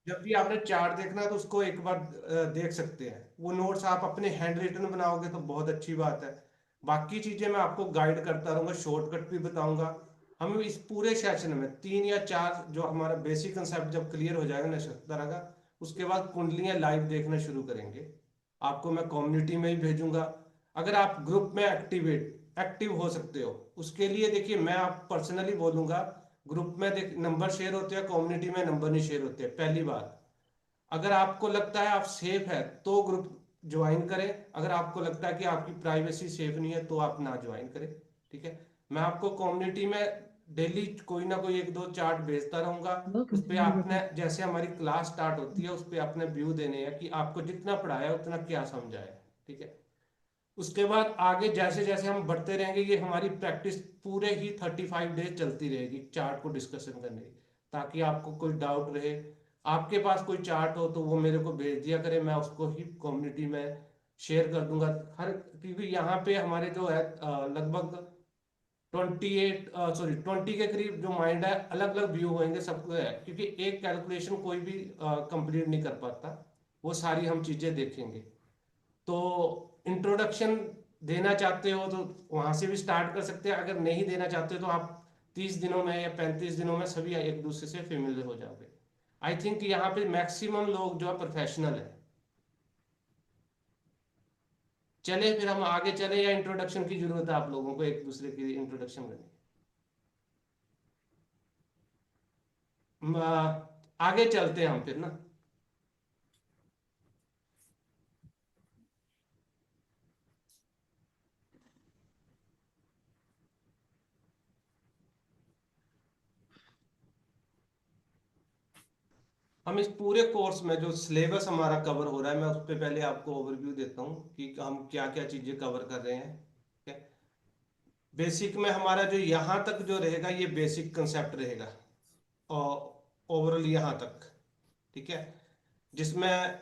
जब भी आपने चार्ट देखना है तो उसको एक बार देख सकते हैं। वो नोट्स आप अपने हैंड रिटन बनाओगे तो बहुत अच्छी बात है। बाकी चीजें मैं आपको गाइड करता रहूंगा, शॉर्टकट भी बताऊंगा। हम इस पूरे सेशन में 3 या 4 जो हमारा बेसिक कंसेप्ट जब क्लियर हो जाएगा नक्षत्र का, उसके बाद कुंडलियां लाइव देखना शुरू करेंगे। आपको मैं कम्युनिटी में ही भेजूंगा। अगर आप ग्रुप में एक्टिव हो सकते हो, उसके लिए देखिए मैं आप पर्सनली बोलूंगा। ग्रुप में देख नंबर शेयर होते हैं, कम्युनिटी में नंबर नहीं शेयर होते हैं, पहली बात। अगर आपको लगता है आप सेफ है तो ग्रुप ज्वाइन करें। अगर आपको लगता है कि आपकी प्राइवेसी सेफ नहीं है तो आप ना ज्वाइन करें। ठीक है। मैं आपको कम्युनिटी में डेली कोई ना कोई एक दो चार्ट भेजता रहूंगा। उस Welcome to पर आपने University. जैसे हमारी क्लास स्टार्ट होती है उस पर आपने व्यू देने हैं कि आपको जितना पढ़ाया उतना क्या समझाया। ठीक है। उसके बाद आगे जैसे जैसे हम बढ़ते रहेंगे, ये हमारी प्रैक्टिस पूरे ही 35 डेज चलती रहेगी चार्ट को डिस्कशन करने की। ताकि आपको कोई डाउट रहे, आपके पास कोई चार्ट हो तो वो मेरे को भेज दिया करे, मैं उसको ही कम्युनिटी में शेयर कर दूंगा। हर क्योंकि यहाँ पे हमारे जो है लगभग 20 के करीब जो माइंड है, अलग अलग व्यू होंगे सबको है, क्योंकि एक कैलकुलेशन कोई भी कंप्लीट नहीं कर पाता। वो सारी हम चीजें देखेंगे। तो इंट्रोडक्शन देना चाहते हो तो वहां से भी स्टार्ट कर सकते हैं। अगर नहीं देना चाहते तो आप 30 दिनों में या 35 दिनों में सभी एक दूसरे से फेमिलियर हो जाओगे। आई थिंक यहाँ पे मैक्सिमम लोग जो है प्रोफेशनल है। चले फिर हम आगे चले, या इंट्रोडक्शन की जरूरत है आप लोगों को एक दूसरे की इंट्रोडक्शन करने की? आगे चलते हैं हम फिर ना। हम इस पूरे कोर्स में जो सिलेबस हमारा कवर हो रहा है, मैं उस पर पहले आपको ओवरव्यू देता हूँ कि हम क्या क्या चीजें कवर कर रहे हैं। ठीक है। बेसिक में हमारा जो यहाँ तक जो रहेगा ये बेसिक कंसेप्ट रहेगा, और ओवरऑल यहाँ तक। ठीक है। जिसमें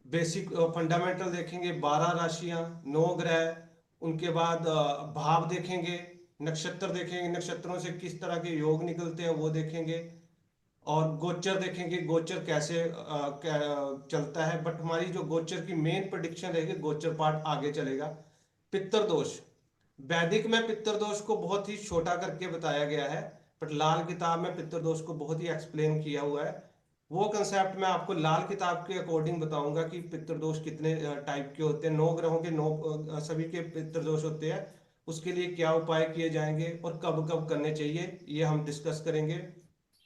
बेसिक फंडामेंटल देखेंगे, 12 राशियां, 9 ग्रह, उनके बाद भाव देखेंगे, नक्षत्र देखेंगे, नक्षत्रों से किस तरह के योग निकलते हैं वो देखेंगे, और गोचर देखेंगे, गोचर कैसे चलता है। बट हमारी जो गोचर की मेन प्रिडिक्शन रहेगी, गोचर पार्ट आगे चलेगा। पितृदोष, वैदिक में पितृदोष को बहुत ही छोटा करके बताया गया है, बट लाल किताब में पितृदोष को बहुत ही एक्सप्लेन किया हुआ है। वो कंसेप्ट मैं आपको लाल किताब के अकॉर्डिंग बताऊंगा कि पितृदोष कितने टाइप के होते हैं, 9 ग्रहों के 9 सभी के पितृदोष होते हैं। उसके लिए क्या उपाय किए जाएंगे और कब कब करने चाहिए ये हम डिस्कस करेंगे।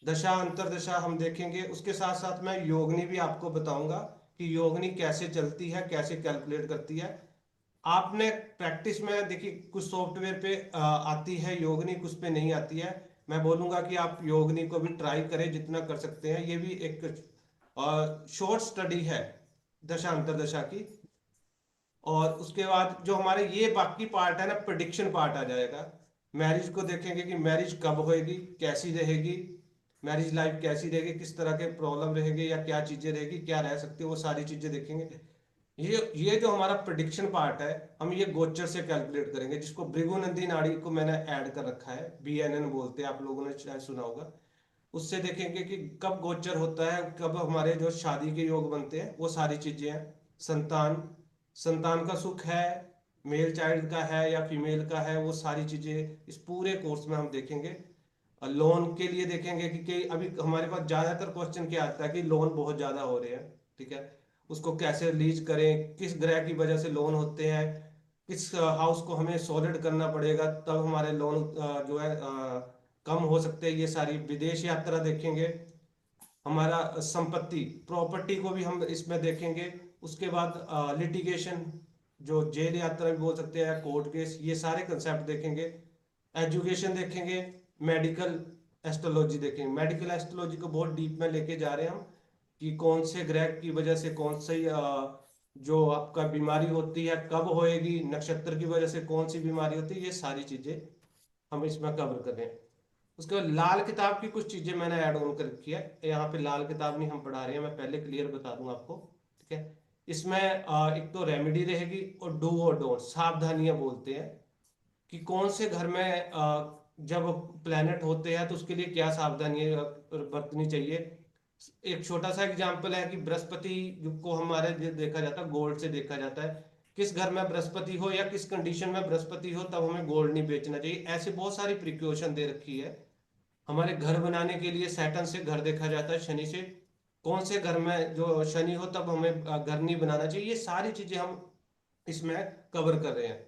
दशा अंतरदशा हम देखेंगे। उसके साथ साथ मैं योगनी भी आपको बताऊंगा कि योगनी कैसे चलती है, कैसे कैलकुलेट करती है। आपने प्रैक्टिस में देखिए कुछ सॉफ्टवेयर पे आती है योगनी, कुछ पे नहीं आती है। मैं बोलूंगा कि आप योगनी को भी ट्राई करें जितना कर सकते हैं। ये भी एक शॉर्ट स्टडी है दशा अंतरदशा की। और उसके बाद जो हमारे ये बाकी पार्ट है ना, प्रिडिक्शन पार्ट आ जाएगा। मैरिज को देखेंगे कि मैरिज कब होएगी, कैसी रहेगी, मैरिज लाइफ कैसी रहेगी, किस तरह के प्रॉब्लम रहेंगे या क्या चीजें रहेगी, क्या रह सकती है, वो सारी चीजें देखेंगे। ये जो हमारा प्रिडिक्शन पार्ट है, हम ये गोचर से कैलकुलेट करेंगे, जिसको भृगुनंदी नाड़ी को मैंने ऐड कर रखा है, BNN बोलते हैं, आप लोगों ने शायद सुना होगा। उससे देखेंगे कि कब गोचर होता है, कब हमारे जो शादी के योग बनते हैं, वो सारी चीजें हैं। संतान, संतान का सुख है, मेल चाइल्ड का है या फीमेल का है, वो सारी चीजें इस पूरे कोर्स में हम देखेंगे। लोन के लिए देखेंगे कि अभी हमारे पास ज्यादातर क्वेश्चन क्या आता है कि लोन बहुत ज्यादा हो रहे हैं। ठीक है। उसको कैसे रिलीज करें, किस ग्रह की वजह से लोन होते हैं, किस हाउस को हमें सॉलिड करना पड़ेगा तब हमारे लोन जो है कम हो सकते हैं। ये सारी विदेश यात्रा देखेंगे, हमारा संपत्ति प्रॉपर्टी को भी हम इसमें देखेंगे। उसके बाद लिटिगेशन, जो जेल यात्रा भी बोल सकते हैं, कोर्ट केस, ये सारे कंसेप्ट देखेंगे। एजुकेशन देखेंगे, मेडिकल एस्ट्रोलॉजी देखेंगे। मेडिकल एस्ट्रोलॉजी को बहुत डीप में लेके जा रहे हैं हम, कि कौन से ग्रह की वजह से कौन सी जो आपका बीमारी होती है कब होएगी, नक्षत्र की वजह से कौन सी बीमारी होती है, ये सारी चीजें हम इसमें कवर कर रहे हैं। उसके बाद लाल किताब की कुछ चीजें मैंने ऐड ऑन कर रखी है। यहाँ पे लाल किताब नहीं हम पढ़ा रहे हैं, मैं पहले क्लियर बता दूं आपको। ठीक है। इसमें एक तो रेमेडी रहेगी और डू और डोंट, सावधानियां बोलते हैं कि कौन से घर में जब प्लेनेट होते हैं तो उसके लिए क्या सावधानियां बरतनी चाहिए। एक छोटा सा एग्जांपल है कि बृहस्पति को हमारे देखा जाता है, गोल्ड से देखा जाता है। किस घर में बृहस्पति हो या किस कंडीशन में बृहस्पति हो तब हमें गोल्ड नहीं बेचना चाहिए। ऐसे बहुत सारी प्रिकॉशन दे रखी है। हमारे घर बनाने के लिए सैटर्न से घर देखा जाता है, शनि से। कौन से घर में जो शनि हो तब हमें घर नहीं बनाना चाहिए। ये सारी चीजें हम इसमें कवर कर रहे हैं।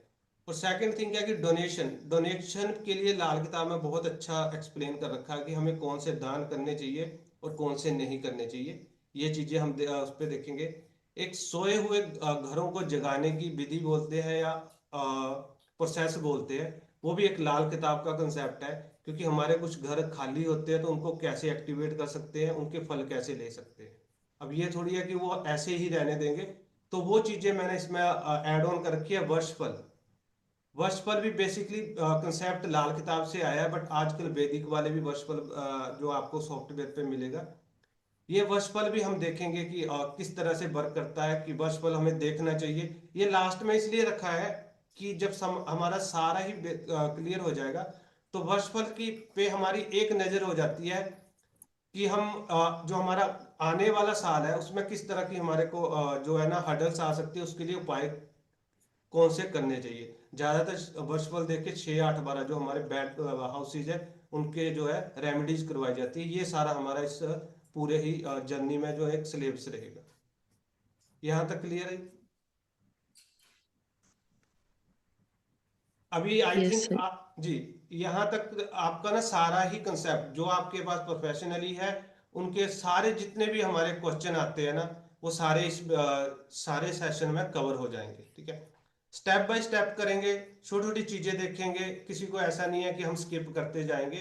और सेकंड थिंग क्या है कि डोनेशन, डोनेशन के लिए लाल किताब में बहुत अच्छा एक्सप्लेन कर रखा है कि हमें कौन से दान करने चाहिए और कौन से नहीं करने चाहिए। ये चीजें हम उस पर देखेंगे। एक सोए हुए घरों को जगाने की विधि बोलते हैं या प्रोसेस बोलते हैं, वो भी एक लाल किताब का कंसेप्ट है। क्योंकि हमारे कुछ घर खाली होते हैं तो उनको कैसे एक्टिवेट कर सकते हैं, उनके फल कैसे ले सकते हैं। अब ये थोड़ी है कि वो ऐसे ही रहने देंगे। तो वो चीजें मैंने इसमें ऐड ऑन कर रखी है। वर्षफल, वर्षफल भी बेसिकली कंसेप्ट लाल किताब से आया है, बट आजकल वैदिक वाले भी वर्षफल जो आपको सॉफ्टवेयर पे मिलेगा, ये वर्षफल भी हम देखेंगे कि किस तरह से वर्क करता है, कि वर्षफल हमें देखना चाहिए। ये लास्ट में इसलिए रखा है कि जब हमारा सारा ही क्लियर हो जाएगा तो वर्षफल की पे हमारी एक नजर हो जाती है कि हम जो हमारा आने वाला साल है उसमें किस तरह की हमारे को जो है ना हर्डल्स आ सकती है, उसके लिए उपाय कौन से करने चाहिए। ज्यादातर वर्चुअल देख के 6 8 12 जो हमारे बैड हाउसेज है उनके जो है रेमेडीज करवाई जाती है। ये सारा हमारा इस पूरे ही जर्नी में जो एक सिलेबस रहेगा। यहाँ तक क्लियर है? अभी आई यस थिंक सर। जी, यहाँ तक आपका ना सारा ही कंसेप्ट जो आपके पास प्रोफेशनली है, उनके सारे जितने भी हमारे क्वेश्चन आते हैं ना, वो सारे इस सारे सेशन में कवर हो जाएंगे। ठीक है, स्टेप बाय स्टेप करेंगे, छोटी छोटी चीजें देखेंगे। किसी को ऐसा नहीं है कि हम स्किप करते जाएंगे।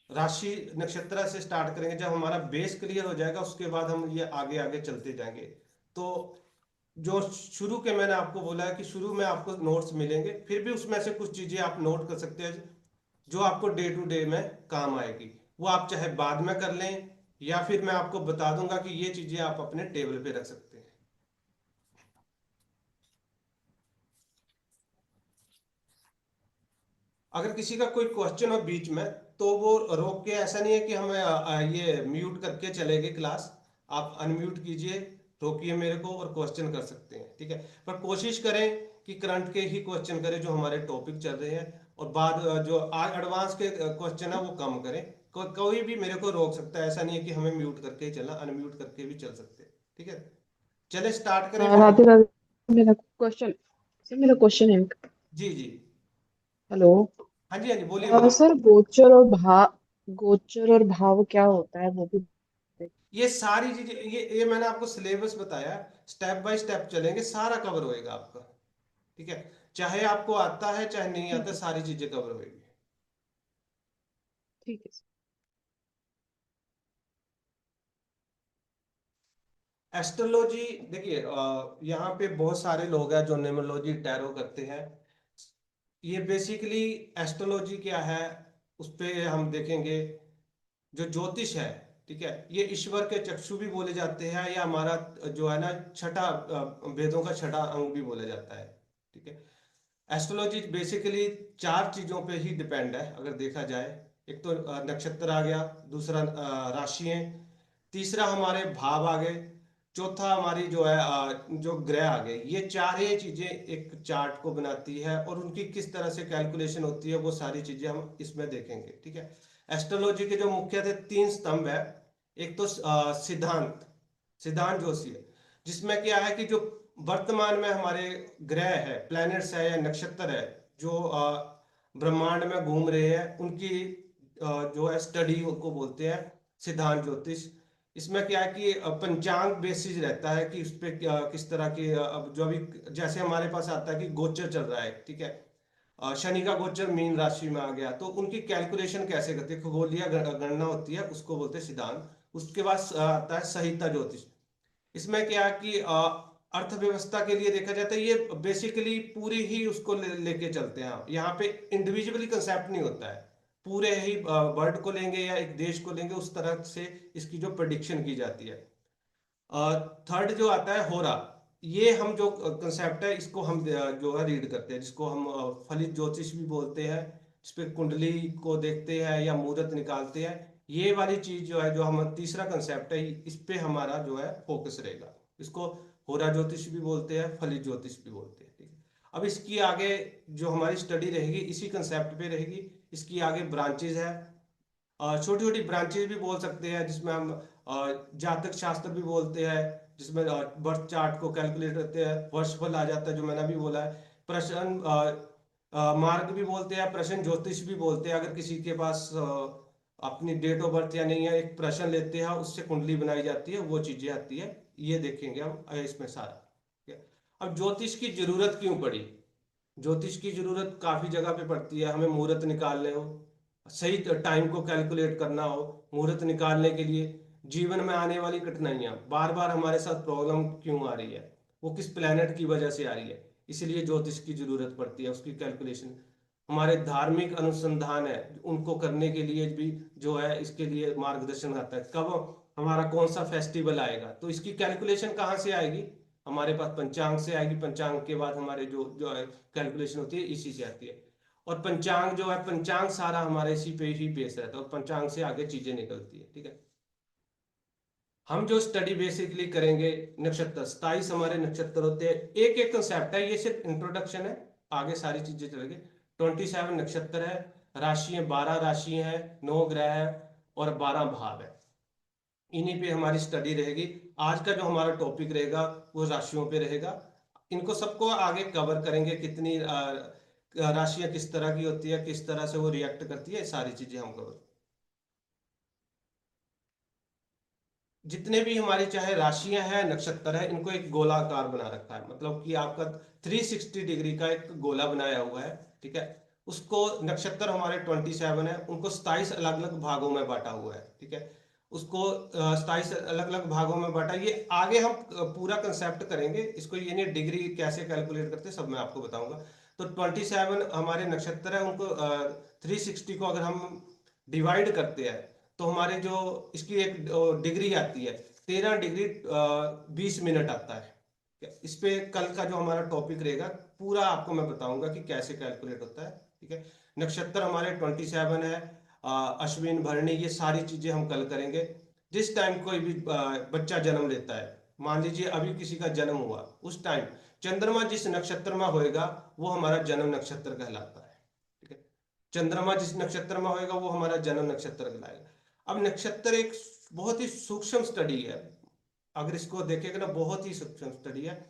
राशि नक्षत्र से स्टार्ट करेंगे, जब हमारा बेस क्लियर हो जाएगा उसके बाद हम ये आगे आगे चलते जाएंगे। तो जो शुरू के मैंने आपको बोला है कि शुरू में आपको नोट्स मिलेंगे, फिर भी उसमें से कुछ चीजें आप नोट कर सकते हैं जो आपको डे टू डे में काम आएगी। वो आप चाहे बाद में कर लें या फिर मैं आपको बता दूंगा कि ये चीजें आप अपने टेबल पे रख सकते हैं। अगर किसी का कोई क्वेश्चन हो बीच में तो वो रोक के, ऐसा नहीं है कि हमें ये म्यूट करके चलेगी क्लास। आप अनम्यूट कीजिए, रोकिए मेरे को और क्वेश्चन कर सकते हैं। ठीक है, पर कोशिश करें कि करंट के ही क्वेश्चन करें जो हमारे टॉपिक चल रहे हैं, और बाद जो एडवांस के क्वेश्चन है वो कम करें। कोई भी मेरे को रोक सकता है, ऐसा नहीं है कि हमें म्यूट करके ही चलना, अनम्यूट करके भी चल सकते हैं। ठीक है, चले स्टार्ट करें फिर। राधे राधे। मेरा क्वेश्चन सर, मेरा क्वेश्चन है। जी जी। हेलो। हाँ जी हाँ जी, बोलिए बोलिए। सर, गोचर और भाव क्या होता है वो भी बताइए। ये सारी चीजें, ये मैंने आपको सिलेबस बताया, स्टेप बाय स्टेप चलेंगे, सारा कवर होएगा आपका। ठीक है, चाहे आपको आता है चाहे नहीं आता, ठीक है। सारी चीजें कवर होएगी। ठीक है सर। एस्ट्रोलॉजी देखिए, यहाँ पे बहुत सारे लोग हैं जो न्यूमरोलॉजी टैरो करते हैं। ये बेसिकली एस्ट्रोलॉजी क्या है उस पे हम देखेंगे। जो ज्योतिष है, ठीक है, ये ईश्वर के चक्षु भी बोले जाते हैं, या हमारा जो है ना छठा वेदों का छठा अंग भी बोला जाता है। ठीक है, एस्ट्रोलॉजी बेसिकली चार चीजों पे ही डिपेंड है अगर देखा जाए। एक तो नक्षत्र आ गया, दूसरा राशियां, तीसरा हमारे भाव आ गए, चौथा हमारी जो है जो ग्रह आ गए। ये चार ही चीजें एक चार्ट को बनाती है, और उनकी किस तरह से कैलकुलेशन होती है वो सारी चीजें हम इसमें देखेंगे। ठीक है, एस्ट्रोलॉजी के जो मुख्य थे तीन स्तंभ है। एक तो सिद्धांत, सिद्धांत जोशी है, जिसमें क्या है कि जो वर्तमान में हमारे ग्रह है, प्लैनेट्स है या नक्षत्र है, जो ब्रह्मांड में घूम रहे हैं, उनकी जो है स्टडी को बोलते हैं सिद्धांत ज्योतिष। इसमें क्या है कि पंचांग बेसिस रहता है कि उस पे किस तरह की अब जो अभी जैसे हमारे पास आता है कि गोचर चल रहा है। ठीक है, शनि का गोचर मीन राशि में आ गया तो उनकी कैलकुलेशन कैसे करते हैं, खगोलीय गणना होती है, उसको बोलते हैं सिद्धांत। उसके बाद आता है संहिता ज्योतिष। इसमें क्या है कि अर्थव्यवस्था के लिए देखा जाता है, ये बेसिकली पूरी ही उसको लेके चलते हैं। यहाँ पे इंडिविजुअली कंसेप्ट नहीं होता है, पूरे ही वर्ल्ड को लेंगे या एक देश को लेंगे, उस तरह से इसकी जो प्रोडिक्शन की जाती है। थर्ड जो आता है होरा, ये हम जो कंसेप्ट है इसको हम जो है रीड करते हैं, जिसको हम फलित ज्योतिष भी बोलते हैं। इस पे कुंडली को देखते हैं या मुहूर्त निकालते हैं। ये वाली चीज जो है, जो हम तीसरा कंसेप्ट है, इस पे हमारा जो है फोकस रहेगा। इसको होरा ज्योतिष भी बोलते हैं, फलित ज्योतिष भी बोलते हैं, ठीक है। अब इसकी आगे जो हमारी स्टडी रहेगी इसी कंसेप्ट पे रहेगी। इसकी आगे ब्रांचेज है, छोटी छोटी ब्रांचेज भी बोल सकते हैं, जिसमें हम जातक शास्त्र भी बोलते हैं, जिसमें बर्थ चार्ट को कैलकुलेट करते हैं, वर्षफल आ जाता है जो मैंने अभी बोला है। प्रश्न मार्ग भी बोलते हैं, प्रश्न ज्योतिष भी बोलते हैं। अगर किसी के पास अपनी डेट ऑफ बर्थ या नहीं है, एक प्रश्न लेते हैं, उससे कुंडली बनाई जाती है, वो चीजें आती है, ये देखेंगे हम इसमें सारा, ठीक है। अब ज्योतिष की जरूरत क्यों पड़ी? ज्योतिष की जरूरत काफी जगह पे पड़ती है। हमें मुहूर्त निकालने हो, सही टाइम को कैलकुलेट करना हो, मुहूर्त निकालने के लिए जीवन में आने वाली कठिनाइयां, बार बार हमारे साथ प्रॉब्लम क्यों आ रही है, वो किस प्लेनेट की वजह से आ रही है, इसलिए ज्योतिष की जरूरत पड़ती है, उसकी कैलकुलेशन। हमारे धार्मिक अनुसंधान है, उनको करने के लिए भी जो है इसके लिए मार्गदर्शन आता है। कब हमारा कौन सा फेस्टिवल आएगा, तो इसकी कैलकुलेशन कहाँ से आएगी? हमारे पास पंचांग से आएगी। पंचांग के बाद हमारे जो जो है कैलकुलेशन होती है, इसी से आती है। और पंचांग जो है, पंचांग सारा हमारे इसी पे ही बेस रहता है, और पंचांग से आगे चीजें निकलती है, ठीक है। हम जो स्टडी बेसिकली करेंगे, नक्षत्र 27 हमारे नक्षत्र होते हैं। एक एक कंसेप्ट है, ये सिर्फ इंट्रोडक्शन है, आगे सारी चीजें चलेंगे। 27 नक्षत्र है, राशियां 12 राशि हैं, 9 ग्रह है, और 12 भाव है। इन्हीं पे हमारी स्टडी रहेगी। आज का जो हमारा टॉपिक रहेगा वो राशियों पे रहेगा। इनको सबको आगे कवर करेंगे, कितनी राशियां किस तरह की होती है, किस तरह से वो रिएक्ट करती है, सारी चीजें हम कवर। जितने भी हमारी चाहे राशियां हैं, नक्षत्र है, इनको एक गोलाकार बना रखा है, मतलब कि आपका 360 डिग्री का एक गोला बनाया हुआ है, ठीक है। उसको नक्षत्र हमारे 27 है, उनको 27 अलग अलग भागों में बांटा हुआ है, ठीक है। उसको 27 अलग अलग भागों में बांटा। ये आगे हम पूरा कंसेप्ट करेंगे इसको, ये नहीं डिग्री कैसे कैलकुलेट करते सब मैं आपको बताऊंगा। तो 27 हमारे नक्षत्र है, उनको 360 को अगर हम डिवाइड करते हैं, तो हमारे जो इसकी एक डिग्री आती है, 13 डिग्री 20 मिनट आता है। इस पे कल का जो हमारा टॉपिक रहेगा पूरा आपको मैं बताऊंगा कि कैसे कैलकुलेट होता है, ठीक है। नक्षत्र हमारे 27 है, अश्विन भरणी, ये सारी चीजें हम कल करेंगे। जिस टाइम कोई भी बच्चा जन्म लेता है, मान लीजिए अभी किसी का जन्म हुआ, उस टाइम चंद्रमा जिस नक्षत्र में होएगा वो हमारा जन्म नक्षत्र कहलाता है, ठीक है। चंद्रमा जिस नक्षत्र में होएगा वो हमारा जन्म नक्षत्र कहलाएगा। अब नक्षत्र एक बहुत ही सूक्ष्म स्टडी है, अगर इसको देखेगा ना, बहुत ही सूक्ष्म स्टडी है।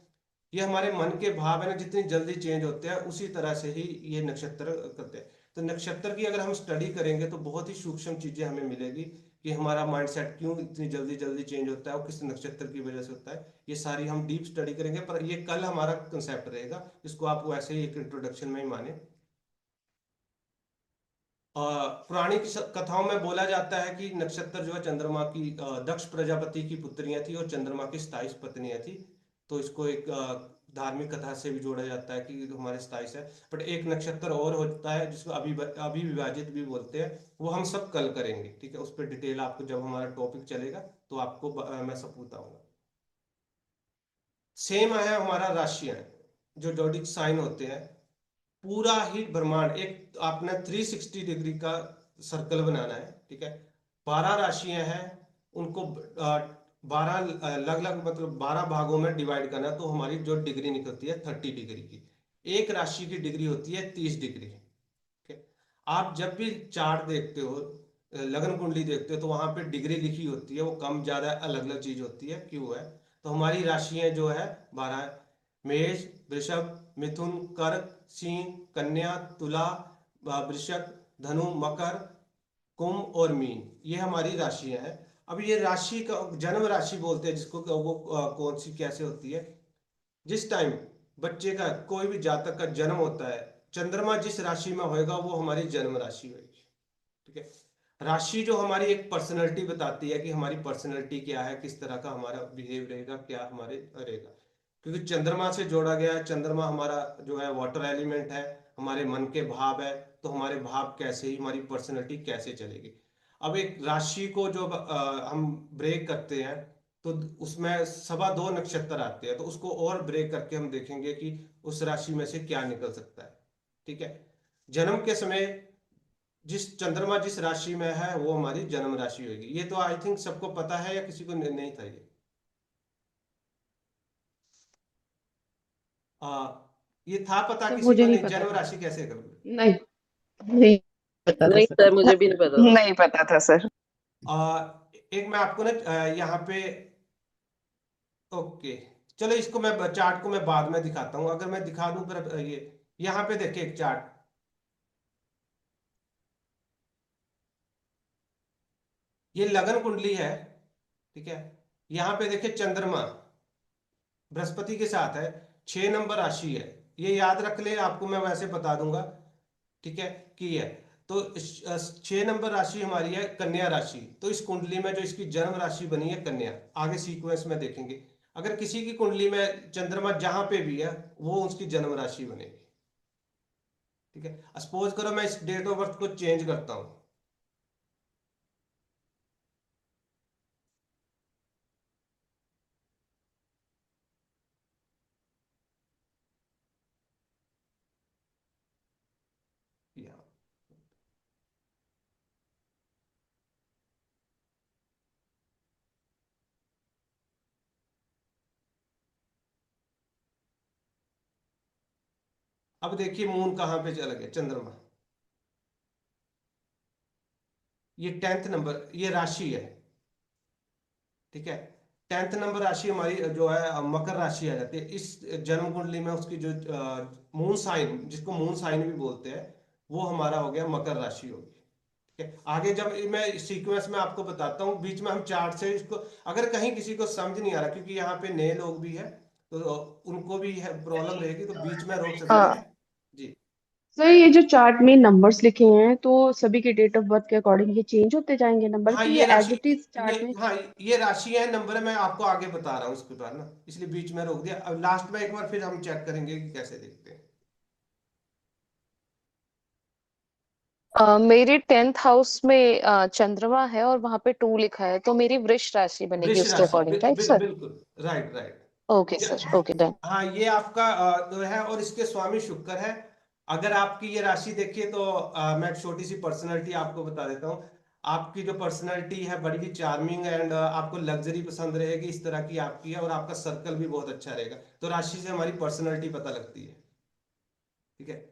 ये हमारे मन के भाव है ना, जितनी जल्दी चेंज होते हैं उसी तरह से ही ये नक्षत्र करते हैं। तो नक्षत्र की अगर हम स्टडी करेंगे तो बहुत ही सूक्ष्म चीजें हमें मिलेगी, कि हमारा माइंडसेट क्यों इतनी जल्दी जल्दी चेंज होता है और किस नक्षत्र की वजह से होता है, ये सारी हम डीप स्टडी करेंगे। पर ये कल हमारा कंसेप्ट रहेगा, इसको आप वैसे ही एक इंट्रोडक्शन में ही माने। पुरानी कथाओं में बोला जाता है कि नक्षत्र जो है चंद्रमा की, दक्ष प्रजापति की पुत्रियां थी और चंद्रमा की 27 पत्नियां थी। तो इसको एक धार्मिक कथा से भी जोड़ा जाता है कि हमारे 27 है। बट एक नक्षत्र और होता है जिसको अभिविभाजित भी बोलते हैं, वो हम सब कल करेंगे, ठीक है। उस पर डिटेल आपको जब हमारा टॉपिक चलेगा तो आपको मैं सब बताऊंगा। सेम है हमारा राशियां, जो जोडिक साइन होते हैं, पूरा ही ब्रह्मांड एक आपने 360 डिग्री का सर्कल बनाना है, ठीक है। 12 राशियां हैं, उनको 12 अलग अलग मतलब 12 भागों में डिवाइड करना है, तो हमारी जो डिग्री निकलती है 30 डिग्री की। एक राशि की डिग्री होती है 30 डिग्री, ठीक है। आप जब भी चार्ट देखते हो, लगन कुंडली देखते हो, तो वहां पे डिग्री लिखी होती है, वो कम ज्यादा अलग अलग चीज होती है, क्यों है? तो हमारी राशियां जो है 12 है। मेष, वृषभ, मिथुन, कर्क, सिंह, कन्या, तुला, वृश्चिक, धनु, मकर, कुंभ और मीन, ये हमारी राशियां हैं। अब ये राशि का जन्म राशि बोलते हैं जिसको, वो कौन सी कैसे होती है? जिस टाइम बच्चे का कोई भी जातक का जन्म होता है, चंद्रमा जिस राशि में होएगा वो हमारी जन्म राशि होगी, ठीक है। राशि जो हमारी एक पर्सनैलिटी बताती है कि हमारी पर्सनैलिटी क्या है, किस तरह का हमारा बिहेव रहेगा, क्या हमारे रहेगा। क्योंकि चंद्रमा से जोड़ा गया है, चंद्रमा हमारा जो है वाटर एलिमेंट है, हमारे मन के भाव है, तो हमारे भाव कैसे ही हमारी पर्सनैलिटी कैसे चलेगी। अब एक राशि को जो हम ब्रेक करते हैं, तो उसमें सवा दो नक्षत्र आते हैं, तो उसको और ब्रेक करके हम देखेंगे कि उस राशि में से क्या निकल सकता है, ठीक है। जन्म के समय जिस चंद्रमा जिस राशि में है वो हमारी जन्म राशि होगी। ये तो आई थिंक सबको पता है, या किसी को नहीं था ये? आ, ये था पता सर किसी मुझे को? नहीं नहीं, पता जन्म था। राशि कैसे करोगे? नहीं, नहीं पता था नहीं सर। सर, मुझे भी नहीं पता था। नहीं पता था सर। एक मैं आपको ना यहाँ पे, ओके, चलो इसको मैं चार्ट को मैं बाद में दिखाता हूँ। अगर मैं दिखा दूं फिर ये यहाँ पे देखिए एक चार्ट, ये लगन कुंडली है, ठीक है। यहाँ पे देखिए चंद्रमा बृहस्पति के साथ है, 6 नंबर राशि है। ये याद रख ले, आपको मैं वैसे बता दूंगा, ठीक है, कि है। तो 6 नंबर राशि हमारी है कन्या राशि। तो इस कुंडली में जो इसकी जन्म राशि बनी है कन्या, आगे सीक्वेंस में देखेंगे। अगर किसी की कुंडली में चंद्रमा जहां पे भी है वो उसकी जन्म राशि बनेगी, ठीक है। सपोज करो मैं इस डेट ऑफ बर्थ को चेंज करता हूं, या अब देखिए मून कहां पे चला गया, चंद्रमा, ये 10th नंबर ये राशि है, ठीक है। 10th नंबर राशि हमारी जो है मकर राशि आ जाती है। इस जन्म कुंडली में उसकी जो मून साइन, जिसको मून साइन भी बोलते हैं, वो हमारा हो गया मकर राशि होगी, ठीक है। आगे जब मैं सीक्वेंस में आपको बताता हूँ, बीच में हम चार्ट से इसको, अगर कहीं किसी को समझ नहीं आ रहा, क्योंकि यहाँ पे नए लोग भी हैं तो उनको भी है प्रॉब्लम रहेगी, तो बीच में रोक सकते हाँ हैं जी। सर ये जो चार्ट में नंबर्स लिखे हैं तो सभी के डेट ऑफ बर्थ के अकॉर्डिंग ये चेंज होते जाएंगे नंबर, हाँ कि ये ये एज राशि, इट इज ये चार्ट में? हाँ ये राशि है, नंबर है, मैं आपको आगे बता रहा हूँ इसके बारे ना, इसलिए बीच में रोक दिया। अब लास्ट में एक बार फिर हम चेक करेंगे कि कैसे देखते हैं। मेरे 10th हाउस में चंद्रमा है और वहां पे 2 लिखा है, तो मेरी वृष राशि बनेगी वृष उसके राशि, अकॉर्डिंग, राइट सर? बिल्कुल right right. Okay sir, okay done. हाँ ये आपका जो है, और इसके स्वामी शुक्र है। अगर आपकी ये राशि देखिए तो मैं एक छोटी सी पर्सनैलिटी आपको बता देता हूँ। आपकी जो पर्सनैलिटी है बड़ी ही चार्मिंग एंड आपको लग्जरी पसंद रहेगी, इस तरह की आपकी है, और आपका सर्कल भी बहुत अच्छा रहेगा। तो राशि से हमारी पर्सनैलिटी पता लगती है, ठीक है।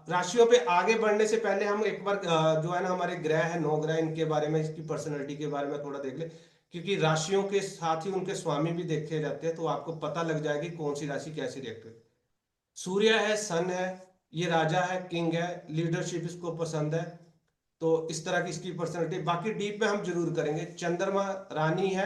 राशियों पे आगे बढ़ने से पहले हम एक बार जो है ना हमारे ग्रह है, 9 ग्रह, इनके बारे में, इसकी पर्सनैलिटी के बारे में थोड़ा देख ले। क्योंकि राशियों के साथ ही उनके स्वामी भी देखे जाते हैं, तो आपको पता लग जाएगी कौन सी राशि कैसी रिएक्ट करती है। सूर्य है, सन है, ये राजा है, किंग है, लीडरशिप इसको पसंद है। तो इस तरह की इसकी पर्सनैलिटी, बाकी डीप में हम जरूर करेंगे। चंद्रमा रानी है,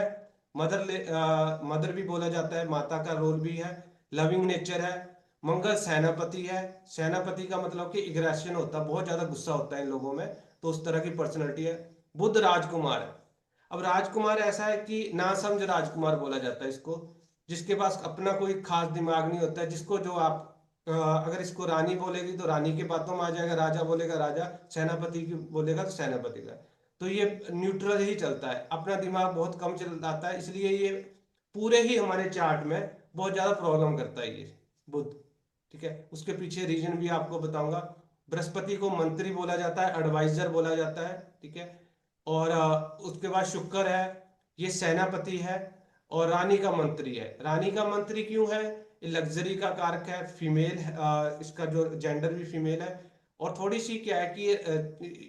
मदर भी बोला जाता है, माता का रोल भी है, लविंग नेचर है। मंगल सेनापति है, सेनापति का मतलब कि एग्रेशन होता है, बहुत ज्यादा गुस्सा होता है इन लोगों में, तो उस तरह की पर्सनैलिटी है। बुध राजकुमार है। अब राजकुमार ऐसा है कि ना समझ राजकुमार बोला जाता है इसको, जिसके पास अपना कोई खास दिमाग नहीं होता है, जिसको जो आप अगर इसको रानी बोलेगी तो रानी की बातों में आ जाएगा, राजा बोलेगा राजा, सेनापति की बोलेगा तो सेनापति का। तो ये न्यूट्रल ही चलता है, अपना दिमाग बहुत कम चलाता है, इसलिए ये पूरे ही हमारे चार्ट में बहुत ज्यादा प्रॉब्लम करता है ये बुध, ठीक है। उसके पीछे रीजन भी आपको बताऊंगा। बृहस्पति को मंत्री बोला जाता है, एडवाइजर बोला जाता है, ठीक है। और उसके बाद शुक्र है, ये सेनापति है, और रानी का मंत्री है। रानी का मंत्री क्यों है? ये लग्जरी का कारक है, फीमेल है, इसका जो जेंडर भी फीमेल है। और थोड़ी सी क्या है कि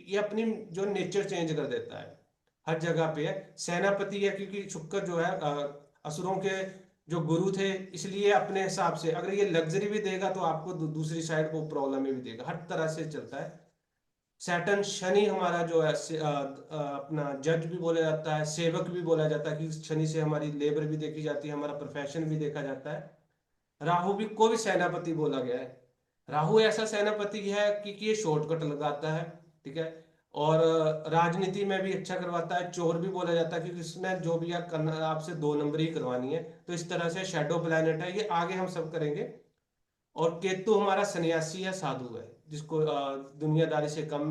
ये अपनी जो नेचर चेंज कर देता है, हर जगह पे है। सेनापति है क्योंकि शुक्र जो है असुरों के जो गुरु थे, इसलिए अपने हिसाब से अगर ये लग्जरी भी देगा तो आपको दूसरी साइड को प्रॉब्लम भी देगा, हर तरह से चलता है। सैटर्न शनि हमारा जो है अपना जज भी बोला जाता है, सेवक भी बोला जाता है, कि शनि से हमारी लेबर भी देखी जाती है, हमारा प्रोफेशन भी देखा जाता है। राहु भी को भी सेनापति बोला गया है। राहु ऐसा सेनापति है कि ये शॉर्टकट लगाता है, ठीक है। और राजनीति में भी अच्छा करवाता है। चोर भी बोला जाता है क्योंकि इसने जो भी आप करना, आपसे 2 नंबरी करवानी है। तो इस तरह से शेडो प्लैनेट है, ये आगे हम सब करेंगे। और केतु हमारा सन्यासी है, साधु है, जिसको दुनियादारी से कम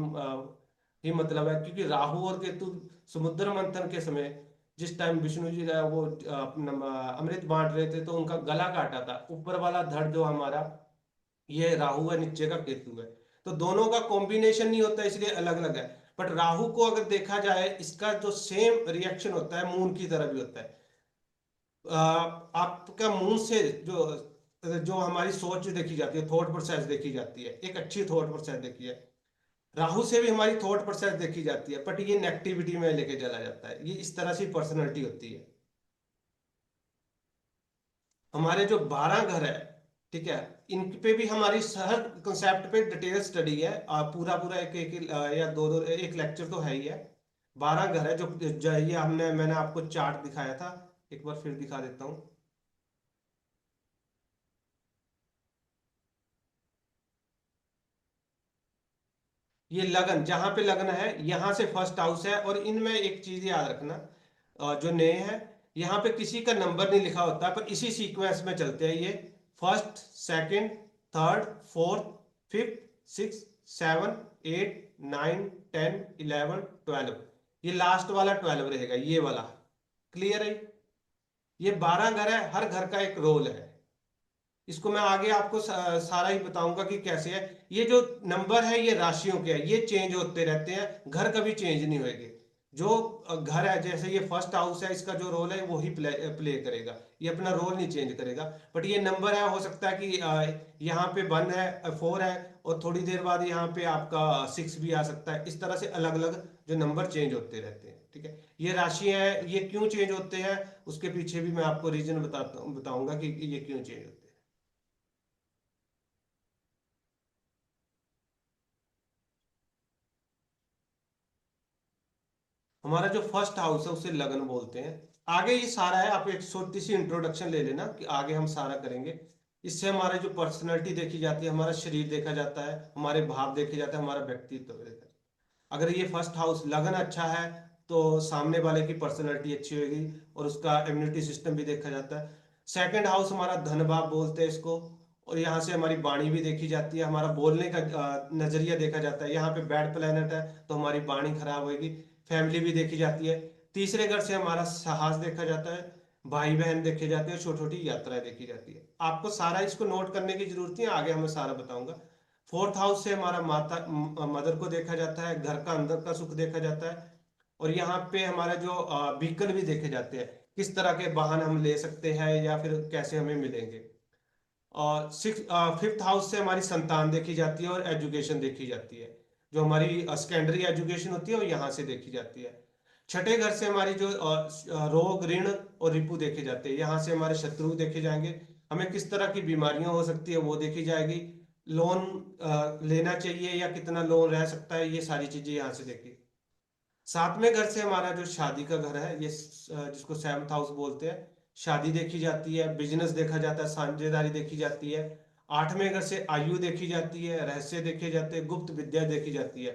ही मतलब है। क्योंकि राहु और केतु समुद्र मंथन के समय, जिस टाइम विष्णु जी वो अपना अमृत बांट रहे थे, तो उनका गला काटा था। ऊपर वाला धड़ जो हमारा, ये राहु है, नीचे का केतु है। तो दोनों का कॉम्बिनेशन नहीं होता इसलिए अलग अलग है। बट राहु को अगर देखा जाए, इसका जो सेम रिएक्शन होता है मून की तरह भी होता है। आपका मून से जो जो हमारी सोच देखी जाती है, थॉट प्रोसेस देखी जाती है, एक अच्छी थॉट प्रोसेस देखी है। राहु से भी हमारी थॉट प्रोसेस देखी जाती है, बट ये नेगेटिविटी में लेके चला जाता है। ये इस तरह से पर्सनैलिटी होती है। हमारे जो 12 घर है, ठीक है, इन पे भी हमारी हर कंसेप्ट पे डिटेल स्टडी है। पूरा पूरा एक एक या दो दो एक लेक्चर तो है ही है। 12 घर है ये मैंने आपको चार्ट दिखाया था, एक बार फिर दिखा देता हूँ। ये लगन, जहां पे लगन है यहां से फर्स्ट हाउस है। और इनमें एक चीज याद रखना, जो नए हैं, यहाँ पे किसी का नंबर नहीं लिखा होता, पर इसी सीक्वेंस में चलते हैं ये। First, second, third, fourth, fifth, six, seven, eight, nine, 10, 11, 12। ये लास्ट वाला 12 रहेगा, ये वाला। क्लियर है? ये 12 घर है, हर घर का एक रोल है। इसको मैं आगे आपको सारा ही बताऊंगा कि कैसे है। ये जो नंबर है ये राशियों के हैं, ये चेंज होते रहते हैं, घर कभी चेंज नहीं होएंगे। जो घर है, जैसे ये फर्स्ट हाउस है, इसका जो रोल है वो ही प्ले करेगा, ये अपना रोल नहीं चेंज करेगा। बट ये नंबर है, हो सकता है कि यहाँ पे 1 है, 4 है, और थोड़ी देर बाद यहाँ पे आपका 6 भी आ सकता है। इस तरह से अलग अलग जो नंबर चेंज होते रहते हैं, ठीक है। ये राशि है, ये क्यों चेंज होते हैं उसके पीछे भी मैं आपको रीजन बताऊंगा कि ये क्यों चेंज होते हैं। हमारा जो फर्स्ट हाउस है उसे लगन बोलते हैं। आगे ये सारा है, आप एक छोटी सी इंट्रोडक्शन ले लेना कि आगे हम सारा करेंगे। इससे हमारे जो पर्सनैलिटी देखी जाती है, हमारा शरीर देखा जाता है, हमारे भाव देखे जाते हैं, हमारा व्यक्तित्व देखा जाता है। अगर ये फर्स्ट हाउस लगन अच्छा है तो सामने वाले की पर्सनैलिटी अच्छी होगी, और उसका इम्यूनिटी सिस्टम भी देखा जाता है। सेकंड हाउस हमारा धन भाव बोलते हैं इसको, और यहाँ से हमारी वाणी भी देखी जाती है, हमारा बोलने का नजरिया देखा जाता है। यहाँ पे बैड प्लेनेट है तो हमारी वाणी खराब होगी। फैमिली भी देखी जाती है। तीसरे घर से हमारा साहस देखा जाता है, भाई बहन देखे जाते हैं, छोटी छोटी यात्राएं देखी जाती है। आपको सारा इसको नोट करने की जरूरत नहीं है, आगे हमें सारा बताऊंगा। फोर्थ हाउस से हमारा माता मदर को देखा जाता है, घर का अंदर का सुख देखा जाता है। और यहाँ पे हमारा जो व्हीकल भी देखे जाते हैं, किस तरह के वाहन हम ले सकते हैं या फिर कैसे हमें मिलेंगे। और फिफ्थ हाउस से हमारी संतान देखी जाती है और एजुकेशन देखी जाती है। जो हमारी सेकेंडरी एजुकेशन होती है वो यहाँ से देखी जाती है। छठे घर से हमारी जो रोग, ऋण और रिपु देखे जाते हैं, यहाँ से हमारे शत्रु देखे जाएंगे। हमें किस तरह की बीमारियां हो सकती है वो देखी जाएगी। लोन लेना चाहिए या कितना लोन रह सकता है, ये सारी चीजें यहाँ से देखी। सातवें घर से हमारा जो शादी का घर है, ये जिसको सेवंथ हाउस बोलते हैं, शादी देखी जाती है, बिजनेस देखा जाता है, साझेदारी देखी जाती है। आठवें घर से आयु देखी जाती है, रहस्य देखे जाते हैं, गुप्त विद्या देखी जाती है।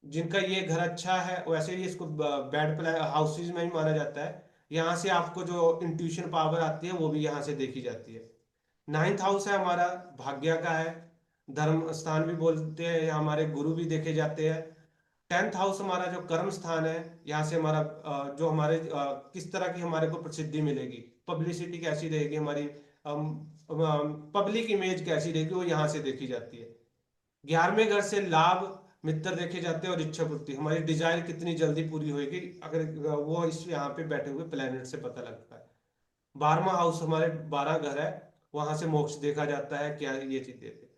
जिनका ये घर अच्छा है वैसे ही इसको बैड प्लान हाउसेज में ही माना जाता है। यहाँ से आपको जो इंट्यूशन पावर आती है वो भी यहाँ से देखी जाती है। नाइन्थ हाउस है हमारा, भाग्य का है, धर्म स्थान भी बोलते हैं, यहाँ हमारे गुरु भी देखे जाते हैं। 10th हाउस हमारा जो कर्म स्थान है, यहाँ से हमारा जो हमारे किस तरह की हमारे को प्रसिद्धि मिलेगी, पब्लिसिटी कैसी रहेगी, हमारी पब्लिक इमेज कैसी रहेगी, वो यहाँ से देखी जाती है। 11वें घर से लाभ, मित्र देखे जाते हैं, और इच्छा पूर्ति, हमारी डिजायर कितनी जल्दी पूरी होगी, अगर वो इस यहाँ पे बैठे हुए प्लेनेट से पता लगता है। 12वां हाउस हमारे 12 घर है, वहां से मोक्ष देखा जाता है, क्या ये चीज देखते हैं।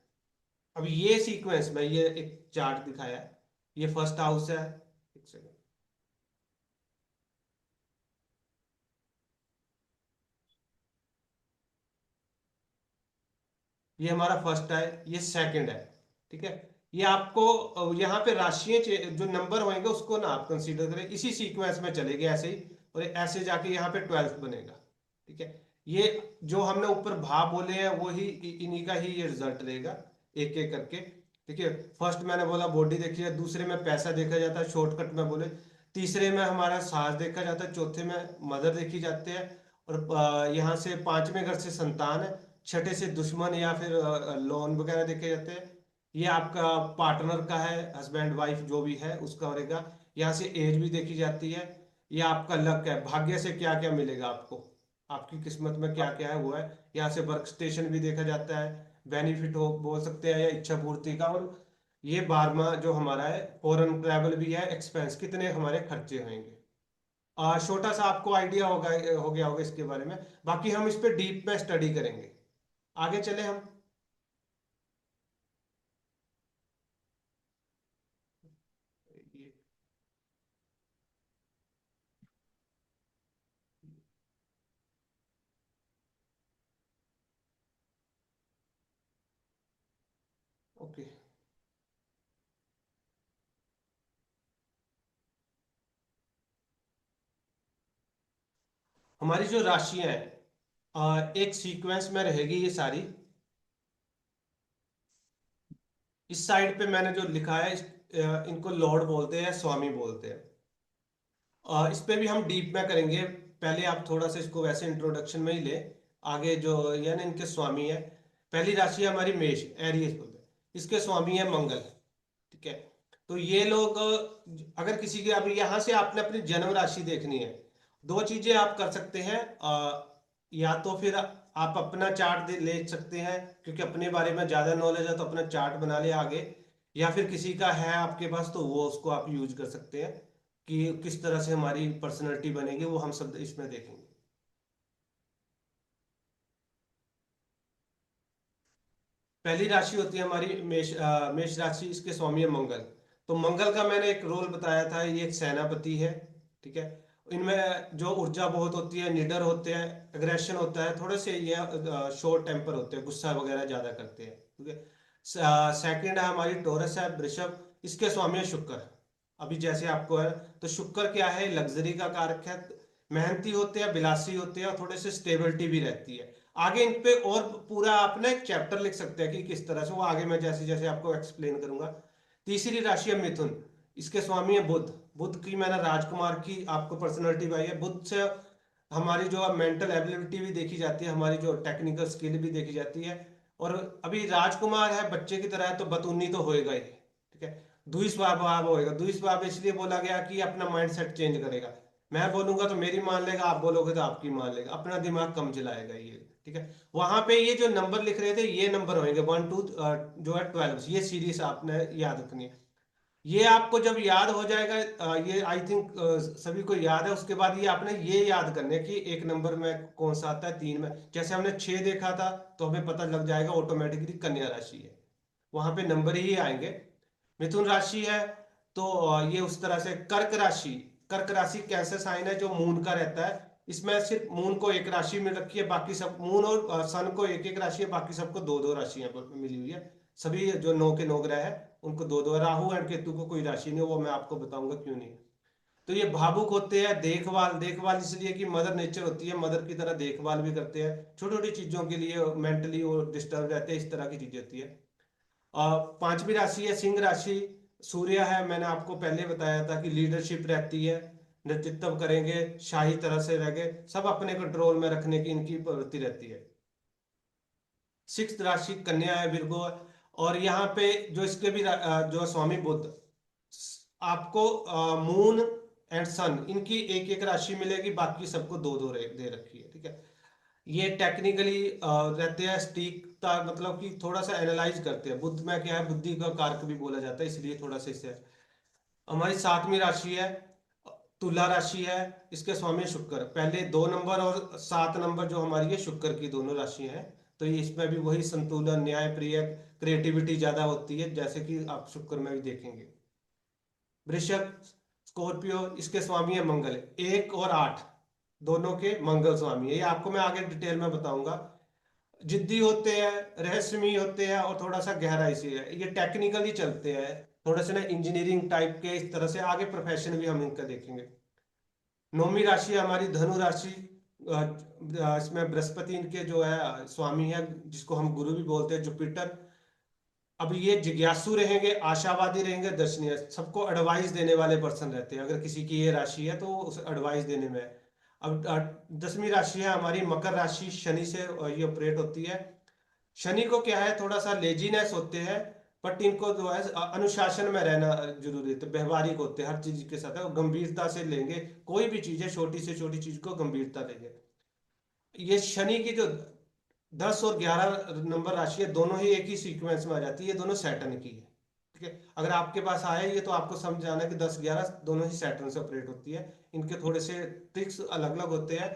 अब ये सीक्वेंस में ये एक चार्ट दिखाया है, ये फर्स्ट हाउस है। एक सेकंड, ये हमारा फर्स्ट है, ये सेकंड है, ठीक है। ये आपको यहाँ पे राशियां जो नंबर होंगे उसको ना आप कंसीडर करें, इसी सीक्वेंस में चलेगी ऐसे ही, और ऐसे जाके यहाँ पे 12th बनेगा, ठीक है। ये जो हमने ऊपर भाव बोले हैं वो ही इन्हीं का ही ये रिजल्ट रहेगा, एक एक करके, ठीक है। फर्स्ट मैंने बोला बॉडी देखी है, दूसरे में पैसा देखा जाता है, शॉर्टकट में बोले। तीसरे में हमारा साहस देखा जाता है, चौथे में मदर देखी जाते हैं, और यहाँ से 5वें घर से संतान है, छठे से दुश्मन या फिर लोन वगैरह देखे जाते हैं। ये आपका पार्टनर का है, हस्बैंड वाइफ जो भी है उसका रहेगा। यहाँ से एज भी देखी जाती है। ये आपका लक है, भाग्य से क्या क्या मिलेगा आपको, आपकी किस्मत में क्या क्या है वो है। यहाँ से वर्क स्टेशन भी देखा जाता है, बेनिफिट हो बोल सकते हैं, या इच्छा पूर्ति का। और ये 12वां जो हमारा है, फॉरेन ट्रैवल भी है, एक्सपेंस कितने हमारे खर्चे होंगे। छोटा सा आपको आइडिया होगा, हो गया होगा इसके बारे में। बाकी हम इस पे डीप में स्टडी करेंगे। आगे चले हम। ये- ओके। हमारी जो राशियां हैं, एक सीक्वेंस में रहेगी ये सारी। इस साइड पे मैंने जो लिखा है, इनको लॉर्ड बोलते हैं, स्वामी बोलते हैं। इस पे भी हम डीप में करेंगे। पहले आप थोड़ा सा इसको वैसे इंट्रोडक्शन में ही ले। आगे जो ये ना इनके स्वामी है, पहली राशि है हमारी मेष, एरियस बोलते हैं। इसके स्वामी है मंगल। ठीक है। तो ये लोग अगर किसी की, अभी यहाँ से आपने अपनी जन्म राशि देखनी है, दो चीजें आप कर सकते हैं। या तो फिर आप अपना चार्ट ले सकते हैं, क्योंकि अपने बारे में ज्यादा नॉलेज है तो अपना चार्ट बना ले आगे। या फिर किसी का है आपके पास तो वो उसको आप यूज कर सकते हैं, कि किस तरह से हमारी पर्सनैलिटी बनेगी, वो हम सब इसमें देखेंगे। पहली राशि होती है हमारी मेष, मेष राशि। इसके स्वामी है मंगल। तो मंगल का मैंने एक रोल बताया था, ये एक सेनापति है। ठीक है। इनमें जो ऊर्जा बहुत होती है, निडर होते हैं, एग्रेशन होता है, थोड़े से ये शॉर्ट टेम्पर होते हैं, गुस्सा वगैरह ज्यादा करते हैं। ठीक है। सेकंड है हमारी टोरस है, वृषभ। इसके स्वामी है शुक्र। अभी जैसे आपको है, तो शुक्र क्या है, लग्जरी का कारक है। मेहनती होते हैं, विलासी होते हैं, और थोड़े से स्टेबिलिटी भी रहती है। आगे इन पे और पूरा आप ना एक चैप्टर लिख सकते हैं कि किस तरह से, वो आगे मैं जैसे जैसे आपको एक्सप्लेन करूंगा। तीसरी राशि है मिथुन। इसके स्वामी है बुध। बुध की मैंने राजकुमार की आपको पर्सनैलिटी बताई है। बुध से हमारी जो मेंटल एबिलिटी भी देखी जाती है, हमारी जो टेक्निकल स्किल भी देखी जाती है। और अभी राजकुमार है, बच्चे की तरह है, तो बतूनी तो होएगा ही। ठीक है। द्वि स्वभाव होएगा। द्वि स्वभाव इसलिए बोला गया कि अपना माइंड सेट चेंज करेगा। मैं बोलूंगा तो मेरी मान लेगा, आप बोलोगे तो आपकी मान लेगा, अपना दिमाग कम चलाएगा ये। ठीक है। वहां पे ये जो नंबर लिख रहे थे, ये नंबर होंगे 1 2 जो है 12, ये सीरीज आपने याद रखनी है। ये आपको जब याद हो जाएगा, ये आई थिंक सभी को याद है, उसके बाद ये आपने ये याद करने कि एक नंबर में कौन सा आता है, 3 में। जैसे हमने 6 देखा था, तो हमें पता लग जाएगा ऑटोमेटिकली कन्या राशि है। वहां पे नंबर ही आएंगे। मिथुन राशि है, तो ये उस तरह से। कर्क राशि। कर्क राशि कैंसर साइन है, जो मून का रहता है। इसमें सिर्फ मून को एक राशि में रखी है, बाकी सब मून और सन को एक एक राशि है, बाकी सबको दो दो राशियां मिली हुई है। सभी जो 9 के 9 ग्रह है, उनको दो दो। राहु एंड केतु को कोई राशि नहीं, वो मैं आपको बताऊंगा क्यों नहीं। तो ये भावुक होते हैं, देखभाल देखभाल इसलिए कि मदर नेचर होती है, मदर की तरह देखभाल भी करते हैं, छोटी छोटी चीजों के लिए मेंटली वो डिस्टर्ब रहते हैं, इस तरह की चीजें होती है। पांचवी राशि है सिंह राशि। सूर्य है, मैंने आपको पहले बताया था कि लीडरशिप रहती है, नेतृत्व करेंगे, शाही तरह से रहेंगे, सब अपने कंट्रोल में रखने की इनकी प्रवृत्ति रहती है। सिक्स्थ राशि कन्या है, विर्गो है। और यहाँ पे जो इसके भी जो स्वामी बुध, आपको मून एंड सन इनकी एक एक राशि मिलेगी, बाकी सबको दो दो दे रखी है। ठीक है। ये टेक्निकली रहते हैं सटीकता, मतलब कि थोड़ा सा एनालाइज करते हैं। बुद्ध में क्या है, बुद्धि का कारक भी बोला जाता है, इसलिए थोड़ा सा इससे। हमारी सातवीं राशि है, तुला राशि है। इसके स्वामी शुक्र। पहले 2 नंबर और 7 नंबर जो हमारी है, शुक्र की दोनों राशियां हैं। तो ये इसमें भी वही संतुलन, न्याय प्रिय, क्रिएटिविटी ज्यादा होती है, जैसे कि आप शुक्र में भी देखेंगे। वृषभ, स्कॉर्पियो, इसके स्वामी है मंगल। 1 और 8 दोनों के मंगल स्वामी है। ये आपको मैं आगे डिटेल में बताऊंगा। जिद्दी होते हैं, रहस्यमयी होते हैं, और थोड़ा सा गहराई से है, ये टेक्निकली चलते हैं, थोड़े से ना इंजीनियरिंग टाइप के, इस तरह से आगे प्रोफेशन भी हम इनका देखेंगे। नौवीं राशि है हमारी धनु राशि। इसमें बृहस्पति इनके जो है स्वामी है, जिसको हम गुरु भी बोलते हैं, जुपिटर। अब ये जिज्ञासु रहेंगे, आशावादी रहेंगे, दर्शनीय, सबको एडवाइस देने वाले पर्सन रहते हैं। अगर किसी की ये राशि है तो उसे एडवाइस देने में। अब 10वीं राशि है हमारी मकर राशि, शनि से ये ऑपरेट होती है। शनि को क्या है, थोड़ा सा लेजीनेस होते हैं, बट इनको जो है अनुशासन में रहना जरूरी है, तो व्यवहारिक होते हैं, हर चीज के साथ है, वो गंभीरता से लेंगे। कोई भी चीज है, छोटी से छोटी चीज को गंभीरता लेंगे। ये शनि की जो 10 और 11 नंबर राशि है, दोनों ही एक ही सीक्वेंस में आ जाती है, ये दोनों सैटर्न की है। ठीक है। अगर आपके पास आया ये तो आपको समझ जाना कि 10-11 दोनों ही सैटर्न से ऑपरेट होती है। इनके थोड़े से ट्रिक्स अलग अलग होते हैं।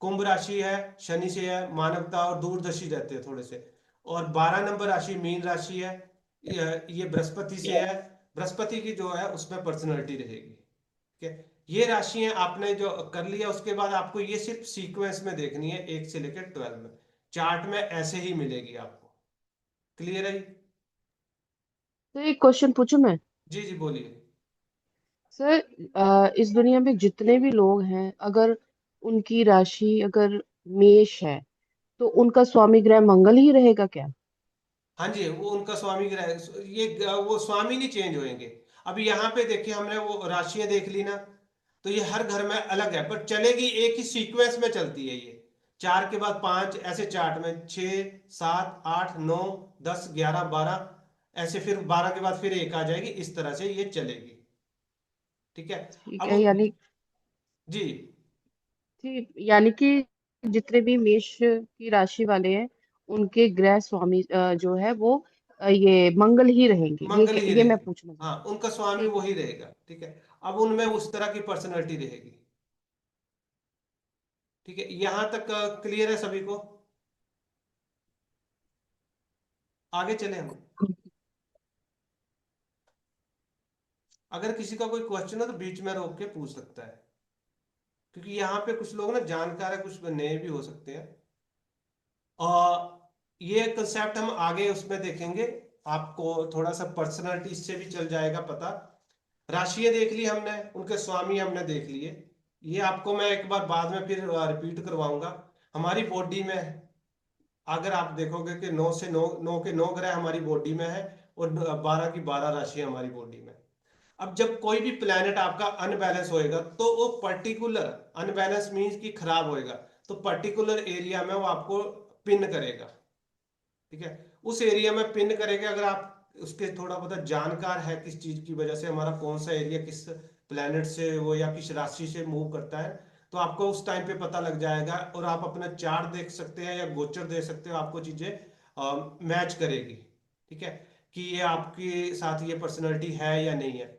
कुंभ राशि है, शनि से है, मानवता और दूरदर्शी रहते हैं थोड़े से। और 12 नंबर राशि मीन राशि है, ये बृहस्पति से है। बृहस्पति की जो है उसमें पर्सनैलिटी रहेगी, ठीक है। ये राशियां आपने जो कर लिया, उसके बाद आपको ये सिर्फ सीक्वेंस में देखनी है 1 से लेकर 12 में। चार्ट में ऐसे ही मिलेगी आपको। क्लियर है? तो एक क्वेश्चन पूछूं मैं? जी जी बोलिए। सर, इस दुनिया में जितने भी लोग हैं, अगर उनकी राशि अगर मेष है तो उनका स्वामी ग्रह मंगल ही रहेगा क्या? हाँ जी, वो उनका स्वामी ग्रह, ये वो स्वामी नहीं चेंज होंगे। अभी यहाँ पे देखिए, हमने वो राशियां देख ली ना, तो ये हर घर में अलग है, पर चलेगी एक ही सीक्वेंस में चलती है ये। 4 के बाद 5 ऐसे चार्ट में, 6 7 8 9 10 11 12, ऐसे फिर 12 के बाद फिर एक आ जाएगी, इस तरह से ये चलेगी, ठीक है। ठीक है, अब यानी जी, ठीक, यानी कि जितने भी मेष की राशि वाले हैं उनके ग्रह स्वामी जो है वो ये मंगल ही रहेंगे, मंगल ही ये मैं रहेगी। पूछना चाहती हाँ, उनका हूँ। स्वामी ठीक है। वही रहेगा, ठीक है। अब उनमें उस तरह की पर्सनैलिटी रहेगी, ठीक है। यहां तक क्लियर है सभी को? आगे चले हम। अगर किसी का कोई क्वेश्चन हो तो बीच में रोक के पूछ सकता है, क्योंकि यहाँ पे कुछ लोग ना जानकार है, कुछ नए भी हो सकते हैं। और ये कंसेप्ट हम आगे उसमें देखेंगे। आपको थोड़ा सा पर्सनालिटी से भी चल जाएगा पता। राशियां देख ली हमने, उनके स्वामी हमने देख लिए। ये आपको मैं एक बार बाद में फिर रिपीट करवाऊंगा। हमारी बॉडी में अगर आप देखोगे कि 9 ग्रह हमारी बॉडी में है, और 12 की 12 राशियां हमारी बॉडी में। अब जब कोई भी प्लेनेट आपका अनबैलेंस होएगा, तो वो पर्टिकुलर, अनबैलेंस मीन्स कि खराब होएगा, तो पर्टिकुलर एरिया में वो आपको पिन करेगा, ठीक है। उस एरिया में पिन करेगा। अगर आप उसके थोड़ा बहुत जानकार है किस चीज की वजह से हमारा कौन सा एरिया किस प्लेनेट से वो या किस राशि से मूव करता है, तो आपको उस टाइम पे पता लग जाएगा, और आप अपना चार्ट देख सकते हैं या गोचर देख सकते हो, आपको चीजें मैच करेगी, ठीक है, कि ये आपके साथ ये पर्सनैलिटी है या नहीं है।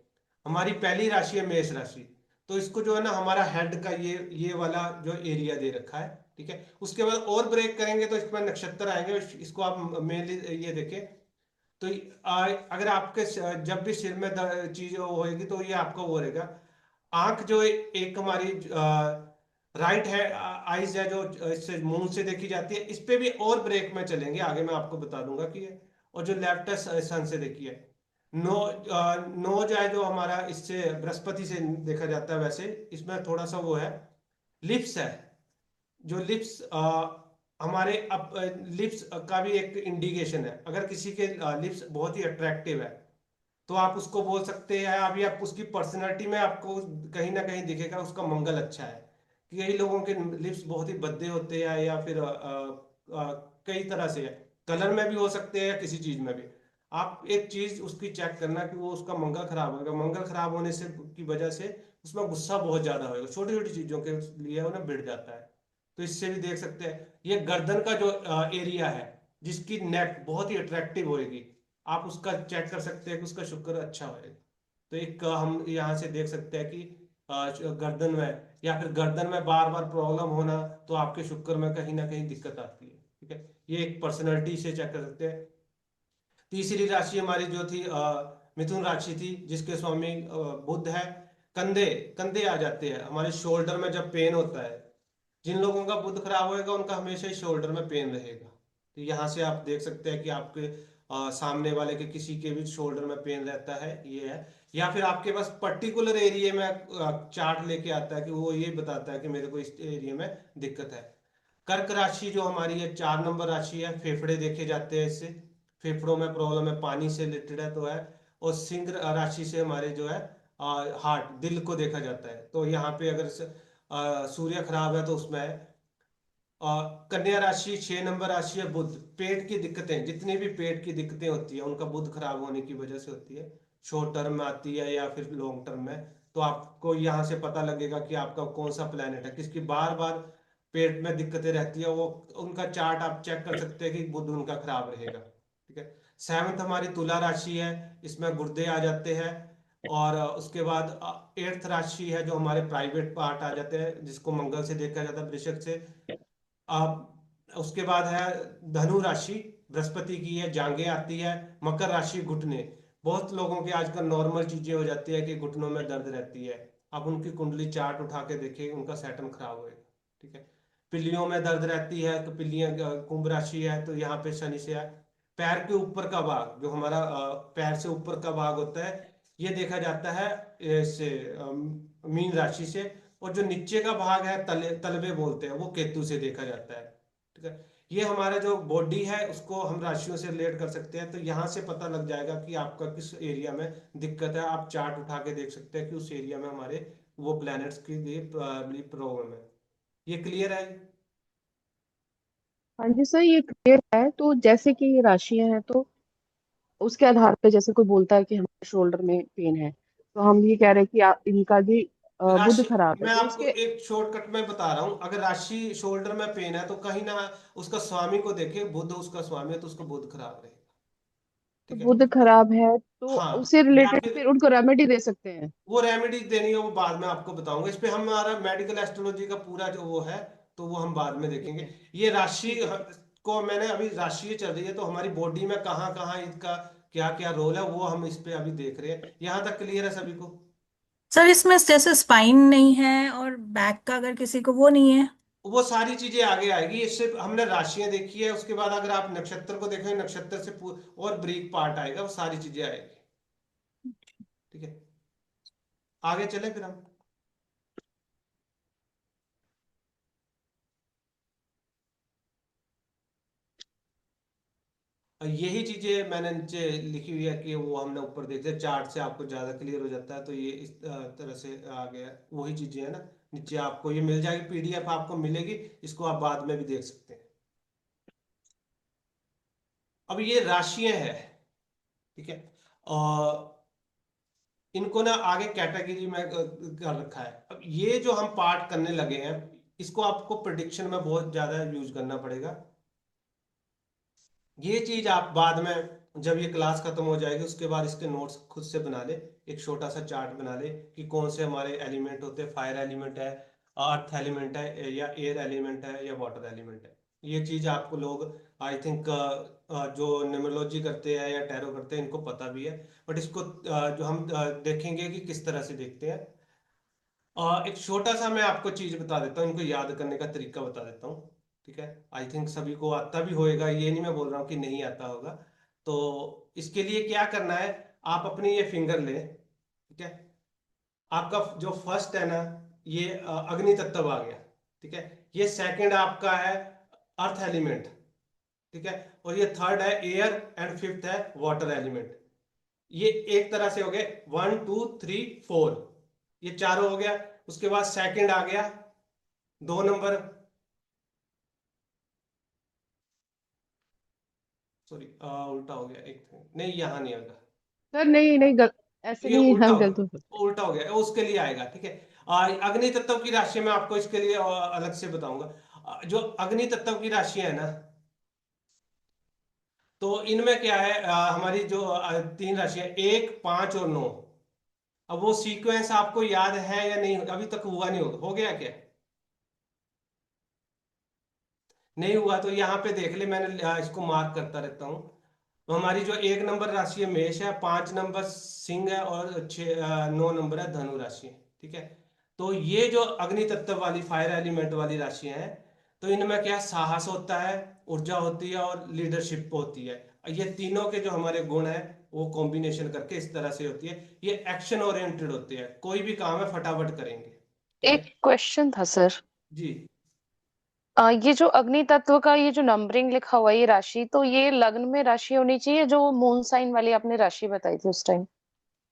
हमारी पहली राशि है मेष राशि, तो इसको जो है ना, हमारा हेड का ये वाला जो एरिया दे रखा है, ठीक है। उसके बाद और ब्रेक करेंगे तो इसमें नक्षत्र आएंगे, इसको आप मेनली ये देखें। तो अगर आपके जब भी सिर में चीज होएगी तो ये आपका वो रहेगा। आंख जो एक हमारी राइट है, आईज है, जो इससे मुंह से देखी जाती है, इस पे भी और ब्रेक में चलेंगे आगे, मैं आपको बता दूंगा कि और जो लेफ्ट है सन से देखी है। नो नोज है जो हमारा, इससे बृहस्पति से देखा जाता है, वैसे इसमें थोड़ा सा वो है। लिप्स है, जो लिप्स हमारे अब लिप्स का भी एक इंडिकेशन है। अगर किसी के लिप्स बहुत ही अट्रैक्टिव है, तो आप उसको बोल सकते हैं, अभी आप उसकी पर्सनैलिटी में आपको कहीं ना कहीं दिखेगा उसका मंगल अच्छा है। कि कई लोगों के लिप्स बहुत ही भद्दे होते हैं, या फिर कई तरह से है, कलर में भी हो सकते हैं या किसी चीज में भी। आप एक चीज उसकी चेक करना कि वो उसका मंगल खराब होगा। मंगल खराब होने से की वजह से उसमें गुस्सा बहुत ज्यादा होगा, छोटी छोटी चीजों के लिए वो ना भिड़ जाता है। तो इससे भी देख सकते हैं। ये गर्दन का जो एरिया है, जिसकी नेक बहुत ही अट्रैक्टिव होएगी, आप उसका चेक कर सकते हैं कि उसका शुक्र अच्छा होएगा। तो एक हम यहाँ से देख सकते हैं कि गर्दन में, या फिर गर्दन में बार बार प्रॉब्लम होना, तो आपके शुक्र में कहीं ना कहीं दिक्कत आती है, ठीक है। ये एक पर्सनैलिटी से चेक कर सकते हैं। तीसरी राशि हमारी जो थी मिथुन राशि थी, जिसके स्वामी बुध है। कंधे, कंधे आ जाते हैं हमारे शोल्डर में जब पेन होता है। जिन लोगों का बुध खराब होएगा उनका हमेशा ही शोल्डर में पेन रहेगा। तो यहाँ से आप देख सकते हैं कि आपके सामने वाले के किसी के भी शोल्डर में पेन रहता है, ये है। या फिर आपके पास पर्टिकुलर एरिया में चार्ट लेके आता है कि वो ये बताता है कि मेरे को इस एरिया में दिक्कत है। कर्क राशि जो हमारी है 4 नंबर राशि है, फेफड़े देखे जाते हैं इससे। फेफड़ों में प्रॉब्लम है, पानी से रिलेटेड है तो है। और सिंह राशि से हमारे जो है हार्ट, दिल को देखा जाता है। तो यहाँ पे अगर सूर्य खराब है तो उसमें है। कन्या राशि 6 नंबर राशि है, बुध। पेट की दिक्कतें, जितनी भी पेट की दिक्कतें होती है उनका बुध खराब होने की वजह से होती है। शॉर्ट टर्म में आती है या फिर लॉन्ग टर्म में। तो आपको यहाँ से पता लगेगा कि आपका कौन सा प्लेनेट है, किसकी बार बार पेट में दिक्कतें रहती है, वो उनका चार्ट आप चेक कर सकते हैं कि बुध उनका खराब रहेगा, ठीक है। सेवंथ हमारी तुला राशि है, इसमें गुर्दे आ जाते हैं। और उसके बाद एट्थ राशि है जो हमारे प्राइवेट पार्ट आ जाते हैं, जिसको मंगल से देखा जाता है, वृश्चिक से। अब उसके बाद है धनु राशि, बृहस्पति की है, जांघें आती है। मकर राशि घुटने, बहुत लोगों के आजकल नॉर्मल चीजें हो जाती है कि घुटनों में दर्द रहती है। आप उनकी कुंडली चार्ट उठा के देखिए, उनका सैटर्न खराब होएगा, ठीक है। पिल्लियों में दर्द रहती है तो पिल्लियां, कुंभ राशि है तो यहाँ पे शनि से है। पैर के ऊपर का भाग जो हमारा पैर से ऊपर का भाग होता है, ये देखा जाता है इससे, मीन राशि से। और जो नीचे का भाग है, तलवे बोलते हैं, वो केतु से देखा जाता है, ठीक है। ये हमारा जो बॉडी है उसको हम राशियों से रिलेट कर सकते हैं, तो यहाँ से पता लग जाएगा कि आपका किस एरिया में दिक्कत है। आप चार्ट उठा के देख सकते हैं कि उस एरिया में हमारे वो प्लैनेट्स की प्रॉब्लम है। ये क्लियर है? हाँ जी सर, ये क्लियर है। तो जैसे कि ये राशियां हैं, तो उसके आधार पे जैसे कोई बोलता है कि हमारे शोल्डर में पेन है, तो हम ये कह रहे हैं कि इनका भी बुध राशि, खराब है, मैं तो आपको इसके एक शॉर्टकट में बता रहा हूं। अगर राशि शोल्डर में पेन है तो कहीं ना, उसका स्वामी को देखिए, बुध उसका स्वामी है तो उसका बुध खराब रहेगा, तो ठीक है। बुध खराब है, तो हाँ, उससे या रिलेटेड फिर फिर उनको रेमेडी दे सकते हैं। वो रेमेडी देनी है वो बाद में आपको बताऊंगा। इस पे हमारा मेडिकल एस्ट्रोलॉजी का पूरा जो वो है, तो वो हम बाद में ठीक देखेंगे। है। ये राशि ठीक है। को मैंने अभी, राशि चल रही है तो हमारी बॉडी में कहाँ कहाँ इसका क्या क्या रोल है, वो हम इस पे अभी देख रहे हैं। यहाँ तक क्लियर है सभी को? सर इसमें जैसे स्पाइन नहीं है और बैक का अगर किसी को वो नहीं है। वो सारी चीजें आगे आएगी। इससे हमने राशियां देखी है, उसके बाद अगर आप नक्षत्र को देखें, नक्षत्र से और ब्रीक पार्ट आएगा, वो सारी चीजें आएगी, ठीक है। आगे चले फिर हम। यही चीजें मैंने नीचे लिखी हुई है कि वो हमने ऊपर देखते, चार्ट से आपको ज्यादा क्लियर हो जाता है। तो ये इस तरह से आ गया, वही चीजें है ना। नीचे आपको ये मिल जाएगी, पीडीएफ आपको मिलेगी, इसको आप बाद में भी देख सकते हैं। अब ये राशियां हैं, ठीक है। और इनको ना आगे कैटेगरी में कर रखा है। अब ये जो हम पार्ट करने लगे हैं, इसको आपको प्रिडिक्शन में बहुत ज्यादा यूज करना पड़ेगा। ये चीज आप बाद में जब ये क्लास खत्म हो जाएगी उसके बाद इसके नोट्स खुद से बना ले, एक छोटा सा चार्ट बना ले कि कौन से हमारे एलिमेंट होते हैं। फायर एलिमेंट है, अर्थ एलिमेंट है, या एयर एलिमेंट है, या वाटर एलिमेंट है। ये चीज आपको लोग, आई थिंक, जो न्यूमरोलॉजी करते हैं या टैरो करते हैं इनको पता भी है। बट इसको जो हम देखेंगे कि किस तरह से देखते हैं। एक छोटा सा मैं आपको चीज बता देता हूँ, इनको याद करने का तरीका बता देता हूँ, ठीक है। आई थिंक सभी को आता भी होएगा, ये नहीं मैं बोल रहा हूँ कि नहीं आता होगा। तो इसके लिए क्या करना है, आप अपनी ये फिंगर ले, ठीक है। आपका जो फर्स्ट है ना, ये अग्नि तत्व आ गया, ठीक है। ये सेकंड आपका है अर्थ एलिमेंट, ठीक है। और ये थर्ड है एयर, एंड फिफ्थ है वाटर एलिमेंट। ये एक तरह से हो गए 1 2 3 4, ये चारों हो गया। उसके बाद सेकंड आ गया, 2 नंबर, सॉरी उल्टा हो गया, एक नहीं, यहाँ नहीं आएगा, सर नहीं नहीं, ऐसे ये नहीं, उल्टा हम हो गलत हो गया, सकते हैं। उल्टा हो गया, उसके लिए आएगा, ठीक है। अग्नि तत्व की राशि मैं आपको इसके लिए अलग से बताऊंगा। जो अग्नि तत्व की राशियां है ना, तो इनमें क्या है, हमारी जो 3 राशियां, 1 5 और 9। अब वो सीक्वेंस आपको याद है या नहीं, अभी तक हुआ नहीं, हो गया क्या? नहीं हुआ तो यहाँ पे देख ले, मैंने इसको मार्क करता रहता हूँ। तो हमारी जो 1 नंबर राशि है मेष है, 5 नंबर सिंह है, और 9 नंबर है धनु राशि, ठीक है। तो ये जो अग्नि तत्व वाली, फायर एलिमेंट वाली राशियां हैं, तो इनमें क्या साहस होता है, ऊर्जा होती है, और लीडरशिप होती है। ये तीनों के जो हमारे गुण है, वो कॉम्बिनेशन करके इस तरह से होती है। ये एक्शन ओरिएंटेड होते हैं, कोई भी काम है फटाफट करेंगे, ठीक एक है क्वेश्चन था सर। जी। ये जो अग्नि तत्व का ये जो नंबरिंग लिखा हुआ है, ये राशि, तो ये लग्न में राशि होनी चाहिए जो मून साइन वाली आपने राशि बताई थी उस टाइम?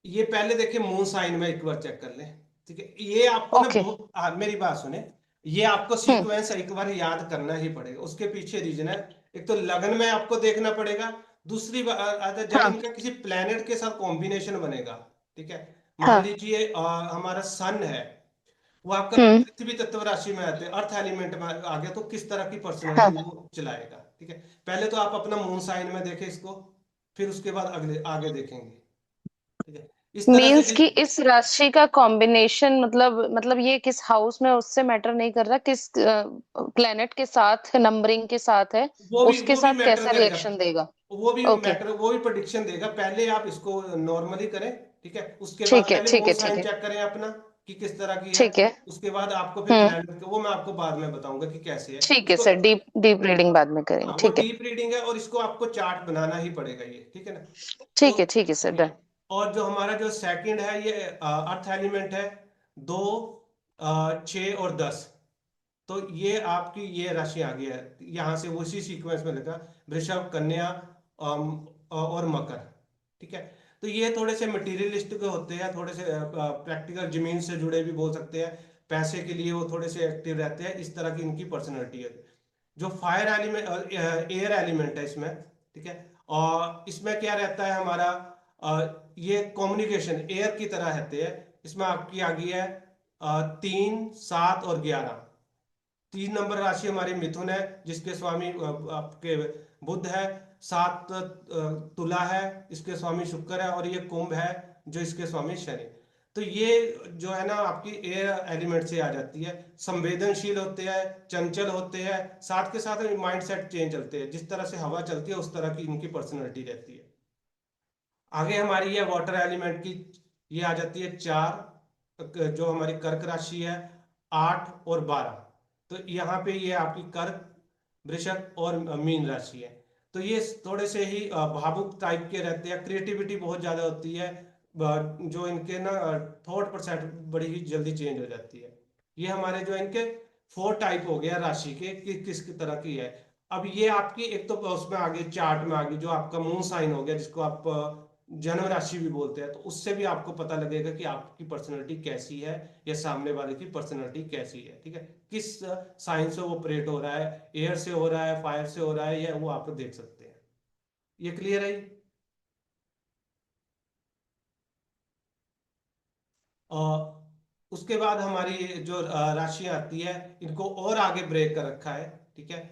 ये पहले देखिए मून साइन में एक बार चेक कर ले, ठीक है। ये आपको ना ओके। बहुत, मेरी बात सुने, ये आपको हम्म। सीक्वेंस एक बार याद करना ही पड़ेगा। उसके पीछे रीजन है, एक तो लगन में आपको देखना पड़ेगा, दूसरी बात जब हाँ। इनका किसी प्लेनेट के साथ कॉम्बिनेशन बनेगा, ठीक है। मान हाँ। लीजिए हमारा सन है, वो आपका हम्म। पृथ्वी तत्व राशि में आते हैं, अर्थ एलिमेंट में आ गया, तो किस तरह की हाँ। पर्सनैलिटी वो चलाएगा, ठीक है। पहले तो आप अपना मून साइन में देखें इसको, फिर उसके बाद अगले आगे देखेंगे। ठीक है, इस तरह से मीन्स कि इस राशि का कॉम्बिनेशन मतलब ये किस हाउस में उससे मैटर नहीं कर रहा, किस प्लेनेट के साथ नंबरिंग के साथ है, उसके वो भी साथ मैटर कैसा करेगा। रिएक्शन देगा। वो भी ओके, मैटर, वो भी प्रोडिक्शन देगा। पहले आप इसको नॉर्मली करें, ठीक है, उसके बाद पहले ठीक मून है, ठीक साइन है, चेक करें अपना कि किस तरह की है। ठीक है। उसके बाद आपको फिर हम्म। प्लान, वो मैं आपको बाद में बताऊंगा कि कैसे है ठीक है इसको। सर, डीप डीप रीडिंग बाद में करेंगे, हाँ, वो ठीक है। डीप रीडिंग है और इसको आपको चार्ट बनाना ही पड़ेगा, ये ठीक है ना। तो ठीक है सर, डन। और जो हमारा जो सेकंड है ये अर्थ एलिमेंट है, 2, 6 और 10। तो ये आपकी ये राशि आ गई है, यहाँ से उसी सीक्वेंस में लगा, वृषभ, कन्या, और मकर। ठीक है, तो ये थोड़े से मटेरियलिस्टिक होते हैं, थोड़े से प्रैक्टिकल, जमीन से जुड़े भी बोल सकते हैं, पैसे के लिए वो थोड़े से एक्टिव रहते हैं, इस तरह की इनकी पर्सनैलिटी है। जो फायर एलिमेंट, एयर एलिमेंट है इसमें, ठीक है, और इसमें क्या रहता है हमारा, ये कम्युनिकेशन एयर की तरह रहते हैं। इसमें आपकी आ गई है 3, 7 और 11। 3 नंबर राशि हमारी मिथुन है, जिसके स्वामी आपके बुध है। 7 तुला है, इसके स्वामी शुक्र है। और ये कुंभ है, जो इसके स्वामी शनि। तो ये जो है ना आपकी एयर एलिमेंट से आ जाती है। संवेदनशील होते हैं, चंचल होते हैं, साथ के साथ माइंड सेट चेंज चलते हैं, जिस तरह से हवा चलती है उस तरह की इनकी पर्सनैलिटी रहती है। आगे हमारी ये वाटर एलिमेंट की ये आ जाती है 4, जो हमारी कर्क राशि है, 8 और 12। तो यहाँ पे ये आपकी कर्क, वृषभ और मीन राशि है। तो ये थोड़े से ही भावुक टाइप के रहते हैं, क्रिएटिविटी बहुत ज्यादा होती है, जो इनके ना थॉट प्रोसेस बड़ी ही जल्दी चेंज हो जाती है। ये हमारे जो इनके 4 टाइप हो गया राशि के कि किस तरह की है। अब ये आपकी एक तो उसमें आगे चार्ट में आगे जो आपका मून साइन हो गया, जिसको आप जन्म राशि भी बोलते हैं, तो उससे भी आपको पता लगेगा कि आपकी पर्सनैलिटी कैसी है या सामने वाले की पर्सनैलिटी कैसी है। ठीक है, किस साइन से वो ऑपरेट हो रहा है, एयर से हो रहा है, फायर से हो रहा है, या वो आप देख सकते हैं। ये क्लियर है? और उसके बाद हमारी जो राशियां आती है, इनको और आगे ब्रेक कर रखा है। ठीक है,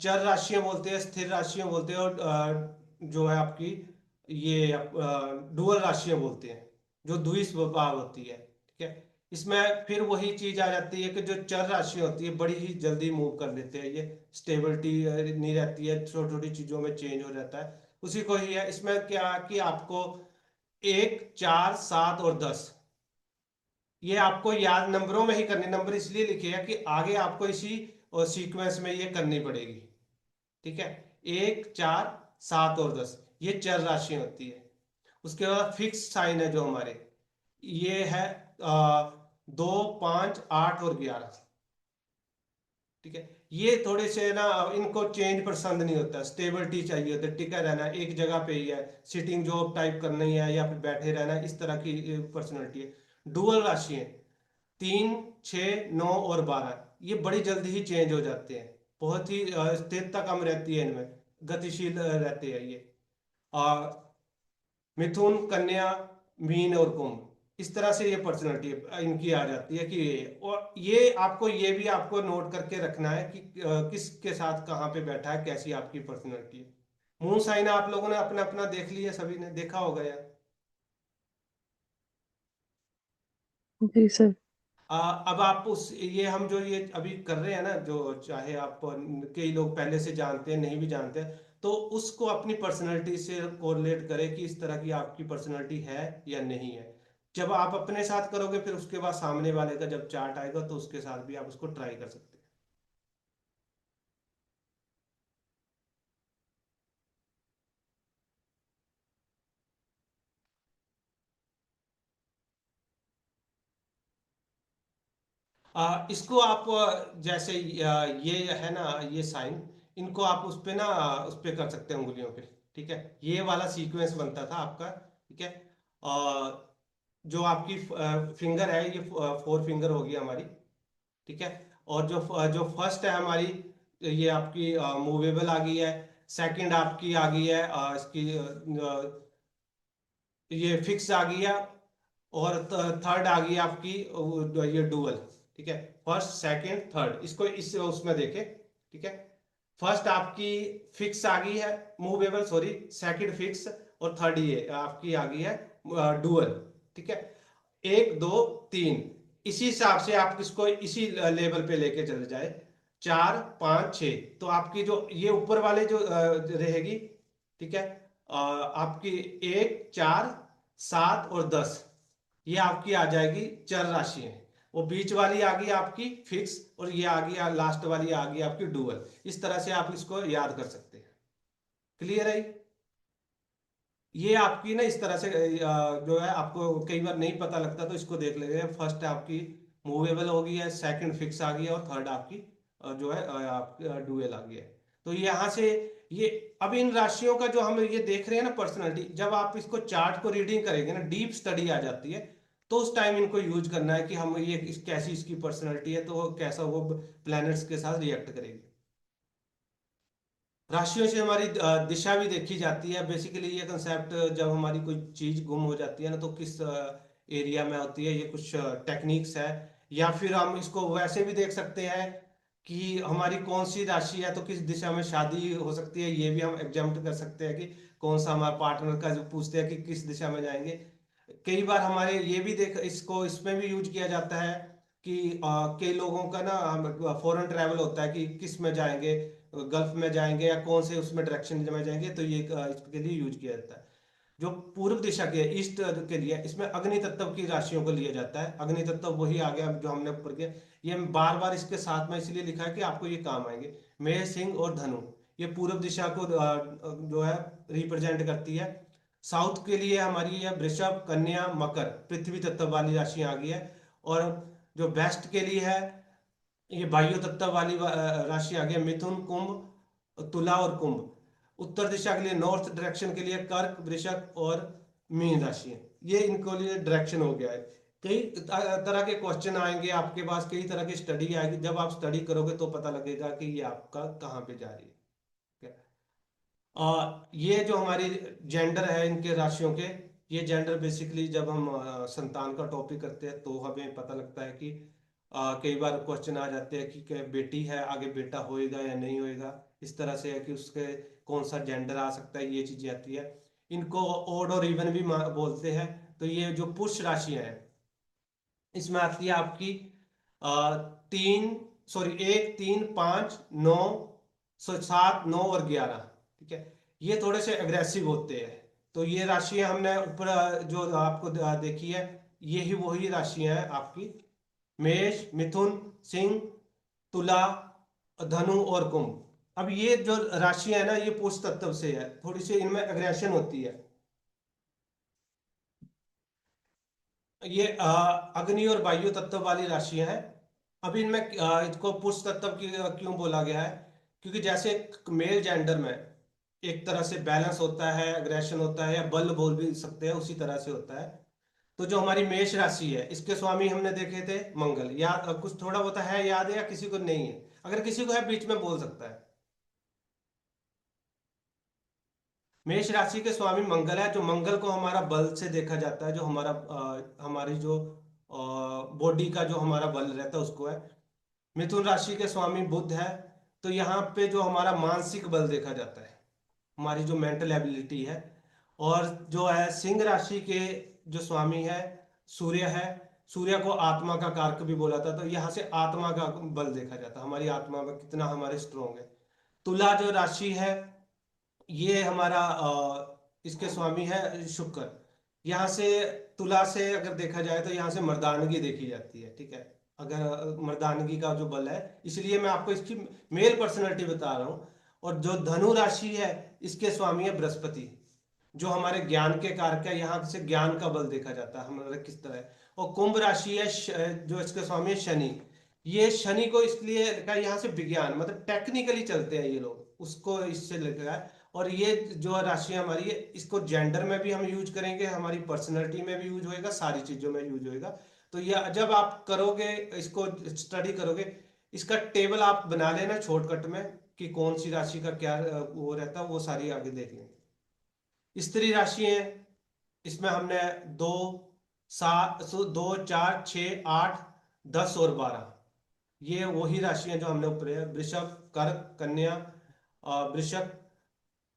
चर राशियां बोलते हैं, स्थिर राशियां बोलते हैं, और जो है आपकी ये डुअल राशियां बोलते हैं, जो द्विस्वभाव होती है। ठीक है, इसमें फिर वही चीज आ जाती है कि जो चर राशि होती है बड़ी ही जल्दी मूव कर लेते हैं, ये स्टेबिलिटी नहीं रहती है, छोटी छोटी चीजों में चेंज हो जाता है। उसी को ही है इसमें क्या कि आपको 1, 4, 7 और 10, ये आपको याद नंबरों में ही करनी। नंबर इसलिए लिखे हैं कि आगे आपको इसी सीक्वेंस में ये करनी पड़ेगी। ठीक है, 1, 4, 7 और 10 ये चर राशियां होती है। उसके बाद फिक्स साइन है जो हमारे, ये है 2, 5, 8 और 11। ठीक है, ये थोड़े से ना इनको चेंज पसंद नहीं होता, स्टेबिलिटी चाहिए होता है, टिका रहना एक जगह पे ही है, सिटिंग जॉब टाइप करनी है या फिर बैठे रहना, इस तरह की पर्सनैलिटी है। डुअल राशि है, 3, 6, 9 और 12, ये बड़ी जल्दी ही चेंज हो जाते हैं, बहुत ही स्थिरता कम रहती है इनमें, गतिशील रहते हैं ये। और मिथुन, कन्या, मीन और कुंभ, इस तरह से ये पर्सनैलिटी इनकी आ जाती है कि, और ये आपको ये भी आपको नोट करके रखना है कि किसके साथ कहाँ पे बैठा है, कैसी आपकी पर्सनैलिटी है। मून साइन आप लोगों ने अपना अपना देख लिया, सभी ने देखा होगा यार। जी सर। अब आप उस ये हम जो ये अभी कर रहे हैं ना, जो चाहे आप कई लोग पहले से जानते हैं, नहीं भी जानते हैं, तो उसको अपनी पर्सनैलिटी से कोरिलेट करें कि इस तरह की आपकी पर्सनैलिटी है या नहीं है। जब आप अपने साथ करोगे, फिर उसके बाद सामने वाले का जब चार्ट आएगा तो उसके साथ भी आप उसको ट्राई कर सकते हैं। इसको आप जैसे ये है ना, ये साइन, इनको आप उस पे ना उस पे कर सकते हैं उंगलियों पे। ठीक है, ये वाला सीक्वेंस बनता था आपका। ठीक है, और जो आपकी फिंगर है, ये 4 फिंगर होगी हमारी। ठीक है, और जो जो फर्स्ट है हमारी, ये आपकी मूवेबल आ गई है। सेकंड आपकी आ गई है इसकी ये फिक्स आ गई है। और थर्ड आ गई आपकी ये डुअल। ठीक है, फर्स्ट, सेकंड, थर्ड, इसको इस उसमें देखे। ठीक है, फर्स्ट आपकी फिक्स आ गई है, मूवेबल सॉरी, सेकंड फिक्स, और थर्ड ये आपकी आ गई है डुअल। ठीक है, 1 2 3, इसी हिसाब से आप इसको इसी लेवल पे लेके चले जाए, 4 5 6, तो आपकी जो ये ऊपर वाले जो रहेगी, ठीक है, आपकी 1 4 7 और 10, ये आपकी आ जाएगी चर राशि है। वो बीच वाली आ गई आपकी फिक्स, और ये आ गई लास्ट वाली आ गई आपकी डुअल। इस तरह से आप इसको याद कर सकते हैं। क्लियर है? ये आपकी ना इस तरह से जो है आपको कई बार नहीं पता लगता, तो इसको देख लेंगे। फर्स्ट आपकी मूवेबल हो गई है, सेकंड फिक्स आ गई है, और थर्ड आपकी जो है आपकी डुअल आ गई है। तो यहाँ से ये, अब इन राशियों का जो हम ये देख रहे हैं ना पर्सनैलिटी, जब आप इसको चार्ट को रीडिंग करेंगे ना, डीप स्टडी आ जाती है, तो उस टाइम इनको यूज करना है कि हम ये कैसी इसकी पर्सनैलिटी है, तो वो कैसा वो प्लैनेट्स के साथ रिएक्ट करेगी। राशियों से हमारी दिशा भी देखी जाती है। बेसिकली ये कंसेप्ट, जब हमारी कोई चीज गुम हो जाती है ना, तो किस एरिया में होती है, ये कुछ टेक्निक्स है। या फिर हम इसको वैसे भी देख सकते हैं कि हमारी कौन सी राशि है तो किस दिशा में शादी हो सकती है, ये भी हम एग्जाम्प्ट कर सकते हैं कि कौन सा हमारा पार्टनर का, जो पूछते हैं कि किस दिशा में जाएंगे। कई बार हमारे ये भी देख, इसको इसमें भी यूज किया जाता है कि कई लोगों का ना फॉरेन ट्रैवल होता है कि किस में जाएंगे, गल्फ में जाएंगे या कौन से उसमें डायरेक्शन में जाएंगे, तो ये इसके लिए यूज किया जाता है। जो पूर्व दिशा के ईस्ट के लिए, इसमें अग्नि तत्व की राशियों को लिया जाता है। अग्नि तत्व वही आ गया जो हमने ऊपर किया। ये बार बार इसके साथ में इसलिए लिखा है कि आपको ये काम आएंगे। मेष, सिंह और धनु, ये पूर्व दिशा को जो है रिप्रेजेंट करती है। साउथ के लिए हमारी है वृषभ, कन्या, मकर, पृथ्वी तत्व वाली राशि आ गई है। और जो वेस्ट के लिए है, ये वायु तत्व वाली राशि आ गई, मिथुन, कुंभ, तुला और कुंभ। उत्तर दिशा के लिए, नॉर्थ डायरेक्शन के लिए कर्क, वृषभ और मीन राशि है। ये इनको लिए डायरेक्शन हो गया है। कई तरह के क्वेश्चन आएंगे आपके पास, कई तरह की स्टडी आएगी। जब आप स्टडी करोगे तो पता लगेगा कि ये आपका कहाँ पे जा रही है। ये जो हमारी जेंडर है इनके राशियों के, ये जेंडर बेसिकली जब हम संतान का टॉपिक करते हैं तो हमें पता लगता है कि कई बार क्वेश्चन आ जाते हैं कि बेटी है, आगे बेटा होएगा या नहीं होएगा। इस तरह से है कि उसके कौन सा जेंडर आ सकता है, ये चीजें आती है। इनको ओड और इवन भी बोलते हैं। तो ये जो पुरुष राशियां हैं, इसमें आती है आपकी 1 3 5 9 7 9 और 11। ठीक है, ये थोड़े से अग्रेसिव होते हैं। तो ये राशियां हमने ऊपर जो आपको देखी है, यही वही राशियां हैं आपकी, मेष, मिथुन, सिंह, तुला, धनु और कुंभ। अब ये जो राशियां है ना, ये पुरुष तत्व से है, थोड़ी सी इनमें अग्रेशन होती है। ये अग्नि और वायु तत्व वाली राशियां हैं। अभी इनमें इसको पुरुष तत्व क्यों बोला गया है, क्योंकि जैसे मेल जेंडर में एक तरह से बैलेंस होता है, अग्रेशन होता है, या बल बोल भी सकते हैं, उसी तरह से होता है। तो जो हमारी मेष राशि है, इसके स्वामी हमने देखे थे मंगल। याद कुछ थोड़ा बहुत है, याद है या किसी को नहीं है? अगर किसी को है बीच में बोल सकता है। मेष राशि के स्वामी मंगल है। जो मंगल को हमारा बल से देखा जाता है, जो हमारा हमारी जो बॉडी का जो हमारा बल रहता है उसको है। मिथुन राशि के स्वामी बुध है। तो यहाँ पे जो हमारा मानसिक बल देखा जाता है, हमारी जो मेंटल एबिलिटी है। और जो है सिंह राशि के जो स्वामी है सूर्य है। सूर्य को आत्मा का कारक भी बोला था, तो यहाँ से आत्मा का बल देखा जाता है, हमारी आत्मा में कितना हमारे स्ट्रोंग है। तुला जो राशि है, ये हमारा इसके स्वामी है शुक्र। यहाँ से तुला से अगर देखा जाए तो यहाँ से मर्दानगी देखी जाती है। ठीक है, अगर मर्दानगी का जो बल है, इसलिए मैं आपको इसकी मेल पर्सनैलिटी बता रहा हूँ। और जो धनु राशि है, इसके स्वामी है बृहस्पति, जो हमारे ज्ञान के कारक है। यहाँ से ज्ञान का बल देखा जाता है हमारा किस तरह है। और कुंभ राशि है, जो इसके स्वामी है शनि। ये शनि को इसलिए लिखा है, यहाँ से विज्ञान मतलब टेक्निकली चलते हैं ये लोग, उसको इससे लिखा है। और ये जो राशियां हमारी है, इसको जेंडर में भी हम यूज करेंगे, हमारी पर्सनैलिटी में भी यूज होएगा, सारी चीजों में यूज होएगा। तो ये जब आप करोगे, इसको स्टडी करोगे, इसका टेबल आप बना लेना शॉर्टकट में कि कौन सी राशि का क्या वो रहता है, वो सारी आगे देख लेंगे। स्त्री राशि है, इसमें हमने 2 7 2 4 6 8 10 और 12, ये वही राशियां जो हमने ऊपर है। वृषभ, कर्क, कन्या, वृषक,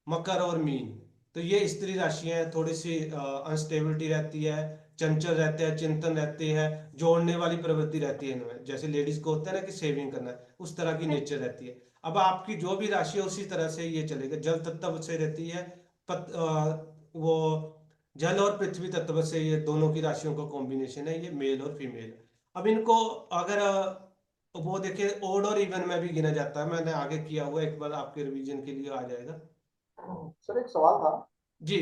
मकर और मीन। तो ये स्त्री राशियां हैं, थोड़ी सी अनस्टेबिलिटी रहती है, चंचल रहते हैं, चिंतन रहती है, जोड़ने वाली प्रवृत्ति रहती है इनमें। जैसे लेडीज को होता है ना कि सेविंग करना है, उस तरह की नेचर रहती है। अब आपकी जो भी राशि है उसी तरह से ये चलेगा। जल तत्व से रहती है, वो जल और पृथ्वी तत्व से, ये दोनों की राशियों का कॉम्बिनेशन है, ये मेल और फीमेल। अब इनको अगर वो देखिए ओड और इवन में भी गिना जाता है, मैंने आगे किया हुआ, एक बार आपके रिवीजन के लिए आ जाएगा। सर एक सवाल था, जी।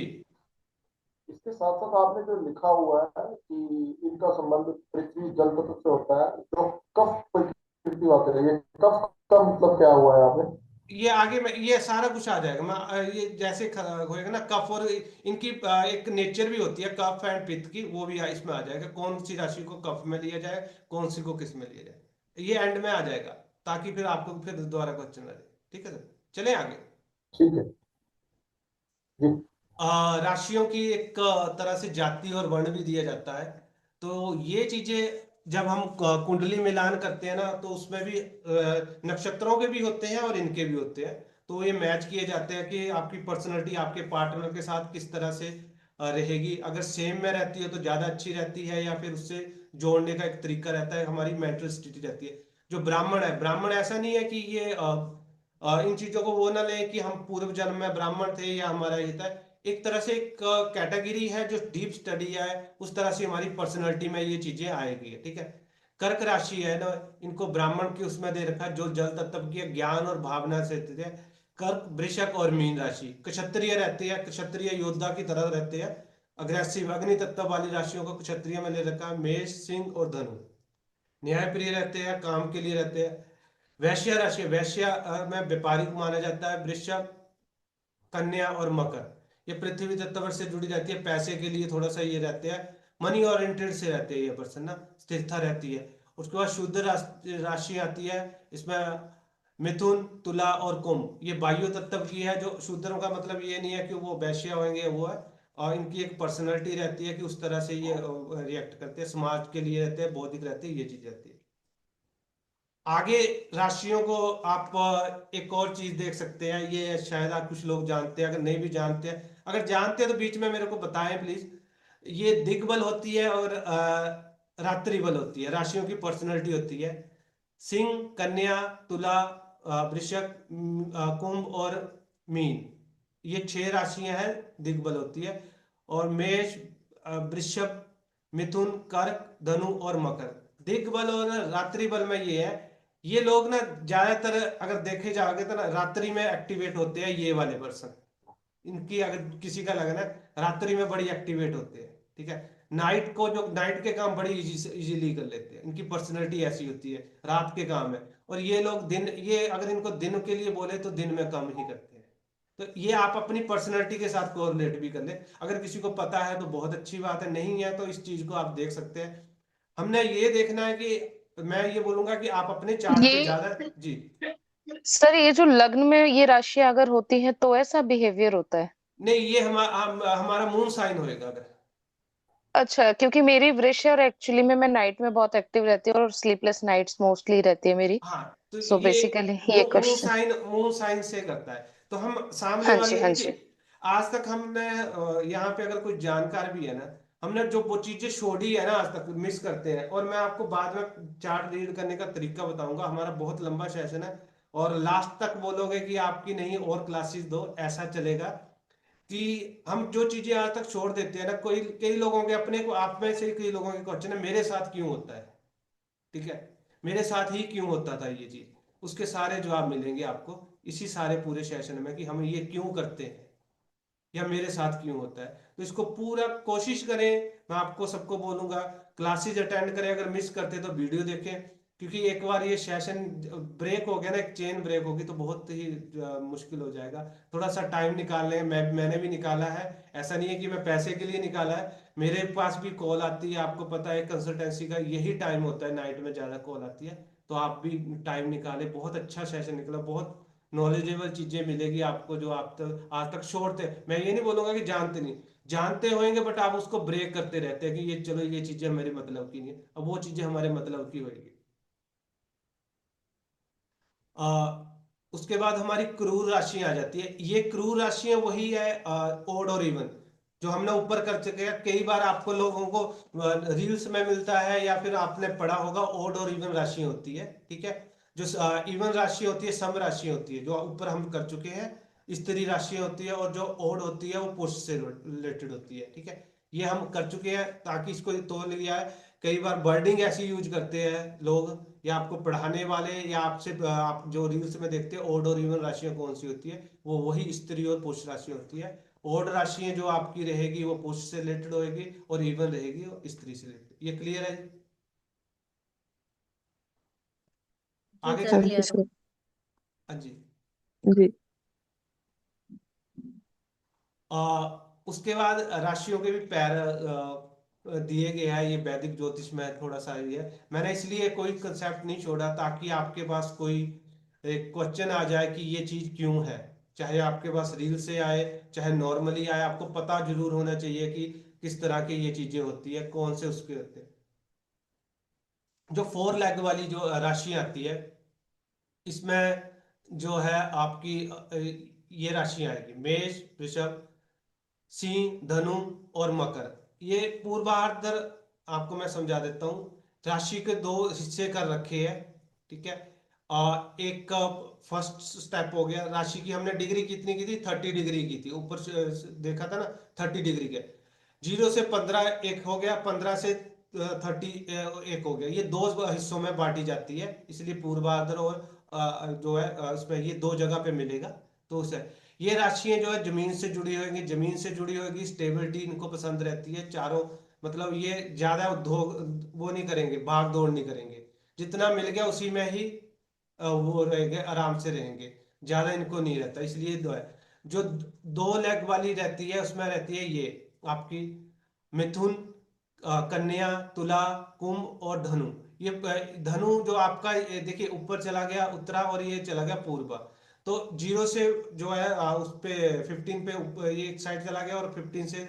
इसके साथ साथ आपने जो लिखा हुआ है कि इनका संबंध पृथ्वी जल तत्व से होता है, जो कफ प्रकृति बात है, ये कफ का मतलब क्या हुआ है आपने? ये आगे में ये सारा कुछ आ जाएगा। मैं ये जैसे होएगा ना कफ, और इनकी एक नेचर भी होती है कफ एंड पित्त की, वो भी इसमें आ जाएगा, कौन सी राशि को कफ में लिया जाए, कौन सी को किस में लिया जाए, ये एंड में आ जाएगा, ताकि फिर आपको फिर दोबारा क्वेश्चन ना दे। ठीक है सर, चले आगे। ठीक है जी। राशियों की एक तरह से जाति और वर्ण भी दिया जाता है। तो ये चीजें जब हम कुंडली मिलान करते हैं ना, तो उसमें भी नक्षत्रों के भी होते हैं और इनके भी होते हैं। तो ये मैच किए जाते हैं कि आपकी पर्सनैलिटी आपके पार्टनर के साथ किस तरह से रहेगी। अगर सेम में रहती है तो ज्यादा अच्छी रहती है, या फिर उससे जोड़ने का एक तरीका रहता है, हमारी मेंटल स्थिति रहती है। जो ब्राह्मण है, ब्राह्मण ऐसा नहीं है कि ये इन चीजों को वो ना लें कि हम पूर्व जन्म में ब्राह्मण थे या हमारा ये था। एक तरह से एक कैटेगरी है जो डीप स्टडी है, उस तरह से हमारी पर्सनैलिटी में ये चीजें आएगी। ठीक है। कर्क राशि है ना, इनको ब्राह्मण की उसमें दे रखा है, जो जल तत्व की ज्ञान और भावना से देते हैं। कर्क, वृषक और मीन राशि क्षत्रिय रहते हैं, क्षत्रिय योद्धा की तरह रहते हैं, अग्रेसिव अग्नि तत्व वाली राशियों को क्षत्रिय में ले रखा है। मेष, सिंह और धनु न्यायप्रिय रहते हैं, काम के लिए रहते हैं। वैश्य राशि, वैश्य में व्यापारिक माना जाता है। वृषभ, कन्या और मकर ये पृथ्वी तत्व से जुड़ी रहती है, पैसे के लिए थोड़ा सा ये रहते हैं, मनी ओरिएंटेड से रहते हैं ये पर्सन ना, स्थिरता रहती है। उसके बाद शुद्ध राशि आती है, इसमें मिथुन, तुला और कुंभ ये वायु तत्व की है। जो शूद्रों का मतलब ये नहीं है कि वो वैश्य होंगे, वो है। और इनकी एक पर्सनैलिटी रहती है कि उस तरह से ये रिएक्ट करते हैं, समाज के लिए रहते हैं, बौद्धिक रहते हैं, ये चीज रहती है। आगे राशियों को आप एक और चीज देख सकते हैं, ये शायद आप कुछ लोग जानते हैं, अगर नहीं भी जानते हैं, अगर जानते हैं तो बीच में मेरे को बताएं प्लीज। ये दिग्बल होती है और रात्रि बल होती है, राशियों की पर्सनैलिटी होती है। सिंह, कन्या, तुला, वृषभ, कुंभ और मीन ये 6 राशियां हैं, दिग्बल होती है। और मेष, वृषभ, मिथुन, कर्क, धनु और मकर दिग्बल और रात्रि बल में ये है। ये लोग ना ज्यादातर अगर देखे जाओगे तो ना रात्रि में एक्टिवेट होते हैं, ये वाले पर्सन। इनकी अगर किसी का लगना है रात्रि में बड़ी एक्टिवेट होते हैं। ठीक है। नाइट को, जो नाइट के काम बड़ी इजीली कर लेते हैं, इनकी पर्सनैलिटी ऐसी होती है, रात के काम है। और ये लोग दिन, ये अगर इनको दिन के लिए बोले तो दिन में कम ही करते हैं। तो ये आप अपनी पर्सनैलिटी के साथ कोरिलेट भी कर ले। अगर किसी को पता है तो बहुत अच्छी बात है, नहीं है तो इस चीज को आप देख सकते हैं। हमने ये देखना है कि मैं ये बोलूंगा कि आप अपने चार्ट पे ये ज्यादा। जी। सर, ये जो लग्न में ये राशियां अगर होती हैं तो ऐसा बिहेवियर होता है? नहीं, ये हमारा मून साइन होएगा अगर। अच्छा, क्योंकि मेरी वृष है और एक्चुअली में मैं नाइट में बहुत एक्टिव रहती हूँ और स्लीपलेस नाइट्स मोस्टली रहती है मेरी। हाँ, तो सो ये बेसिकली ये क्वेश्चन। मून साइन से करता है। तो हम सामने हाँ जी, वाले हाँ जी। देखिए, आज तक हमने यहाँ पे अगर कोई जानकार भी है ना, हमने जो वो चीजें छोड़ी है ना आज तक मिस करते हैं। और मैं आपको बाद में चार्ट रीड करने का तरीका बताऊंगा, हमारा बहुत लंबा सेशन है, और लास्ट तक बोलोगे कि आपकी नहीं और क्लासेस दो, ऐसा चलेगा। कि हम जो चीजें आज तक छोड़ देते हैं ना, कोई कई लोगों के अपने को, आप में से कई लोगों के क्वेश्चन है मेरे साथ क्यों होता है। ठीक है। मेरे साथ ही क्यों होता था ये चीज, उसके सारे जवाब मिलेंगे आपको इसी सारे पूरे सेशन में, कि हम ये क्यों करते हैं या मेरे साथ क्यों होता है। तो इसको पूरा कोशिश करें। मैं आपको सबको बोलूंगा क्लासेस अटेंड करें, अगर मिस करते तो वीडियो देखें, क्योंकि एक बार ये सेशन ब्रेक हो गया ना, एक चेन ब्रेक होगी तो बहुत ही मुश्किल हो जाएगा। थोड़ा सा टाइम निकाल लें, मैंने भी निकाला है, ऐसा नहीं है कि मैं पैसे के लिए निकाला है। मेरे पास भी कॉल आती है, आपको पता है कंसल्टेंसी का यही टाइम होता है, नाइट में ज्यादा कॉल आती है। तो आप भी टाइम निकालें, बहुत अच्छा सेशन निकला, बहुत नॉलेजेबल चीजें मिलेगी आपको, जो आप आज तक छोड़ते। मैं ये नहीं बोलूंगा कि जानते नहीं, जानते होंगे, बट आप उसको ब्रेक करते रहते हैं कि ये चलो ये चीजें मेरे मतलब की नहीं है, अब वो चीजें हमारे मतलब की होगी। उसके बाद हमारी क्रूर राशि आ जाती है। ये क्रूर राशियां वही है ओड और इवन जो हमने ऊपर कर चुके हैं। कई बार आपको लोगों को रील्स में मिलता है या फिर आपने पढ़ा होगा, ओड और इवन राशि होती है, ठीक है। जो इवन राशि होती है, सम राशि होती है, जो ऊपर हम कर चुके हैं। स्त्री राशि होती है, और जो ओड होती है वो पुरुष से रिलेटेड होती है, ठीक है। ये हम कर चुके हैं ताकि इसको तोड़ लिया है। कई बार वर्डिंग ऐसी यूज करते हैं लोग, या आपको पढ़ाने वाले, या आपसे आप जो रील्स में देखते हैं ओड और इवन राशियां कौन सी होती है, वो वही स्त्री और पुरुष राशि होती है। ओड राशियां जो आपकी रहेगी वो पुरुष से रिलेटेड होगी, और इवन रहेगी वो स्त्री से रिलेटेड। ये क्लियर है जी? जी आगे सर, हाँ चले। जी क्लियर है। सर। हाँ जी। जी। उसके बाद राशियों के भी पैर दिए गए हैं। ये वैदिक ज्योतिष में थोड़ा सा ये है, मैंने इसलिए कोई कंसेप्ट नहीं छोड़ा ताकि आपके पास कोई एक क्वेश्चन आ जाए कि ये चीज क्यों है। चाहे आपके पास रील से आए, चाहे नॉर्मली आए, आपको पता जरूर होना चाहिए कि किस तरह की ये चीजें होती है, कौन से उसके होते हैं। जो 4 लेग वाली जो राशि आती है, इसमें जो है आपकी ये राशि आएगी मेष, वृषभ, सिंह, धनु और मकर। ये पूर्वार्ध आपको मैं समझा देता हूँ। राशि के 2 हिस्से कर रखे हैं, ठीक है। एक का फर्स्ट स्टेप हो गया, राशि की हमने डिग्री कितनी की थी, 30 डिग्री की थी, ऊपर से देखा था ना, 30 डिग्री के। 0 से 15 एक हो गया, 15 से 30 एक हो गया। ये 2 हिस्सों में बांटी जाती है, इसलिए पूर्वार्ध और जो है इसमें ये 2 जगह पे मिलेगा। तो उसे ये राशियां जो है जमीन से जुड़ी होगी, जमीन से जुड़ी होगी, स्टेबिलिटी इनको पसंद रहती है चारों। मतलब ये ज्यादा उद्योग वो नहीं करेंगे, भाग दौड़ नहीं करेंगे। जितना मिल गया उसी में ही वो रहेंगे, आराम से रहेंगे, ज्यादा इनको नहीं रहता। इसलिए दो है। जो 2 लेग वाली रहती है उसमें रहती है ये आपकी मिथुन, कन्या, तुला, कुंभ और धनु। ये धनु जो आपका देखिए ऊपर चला गया उत्तरा, और ये चला गया पूर्वा। तो 0 से जो है उस पे 15 पे ये एक साइड चला गया, और 15 से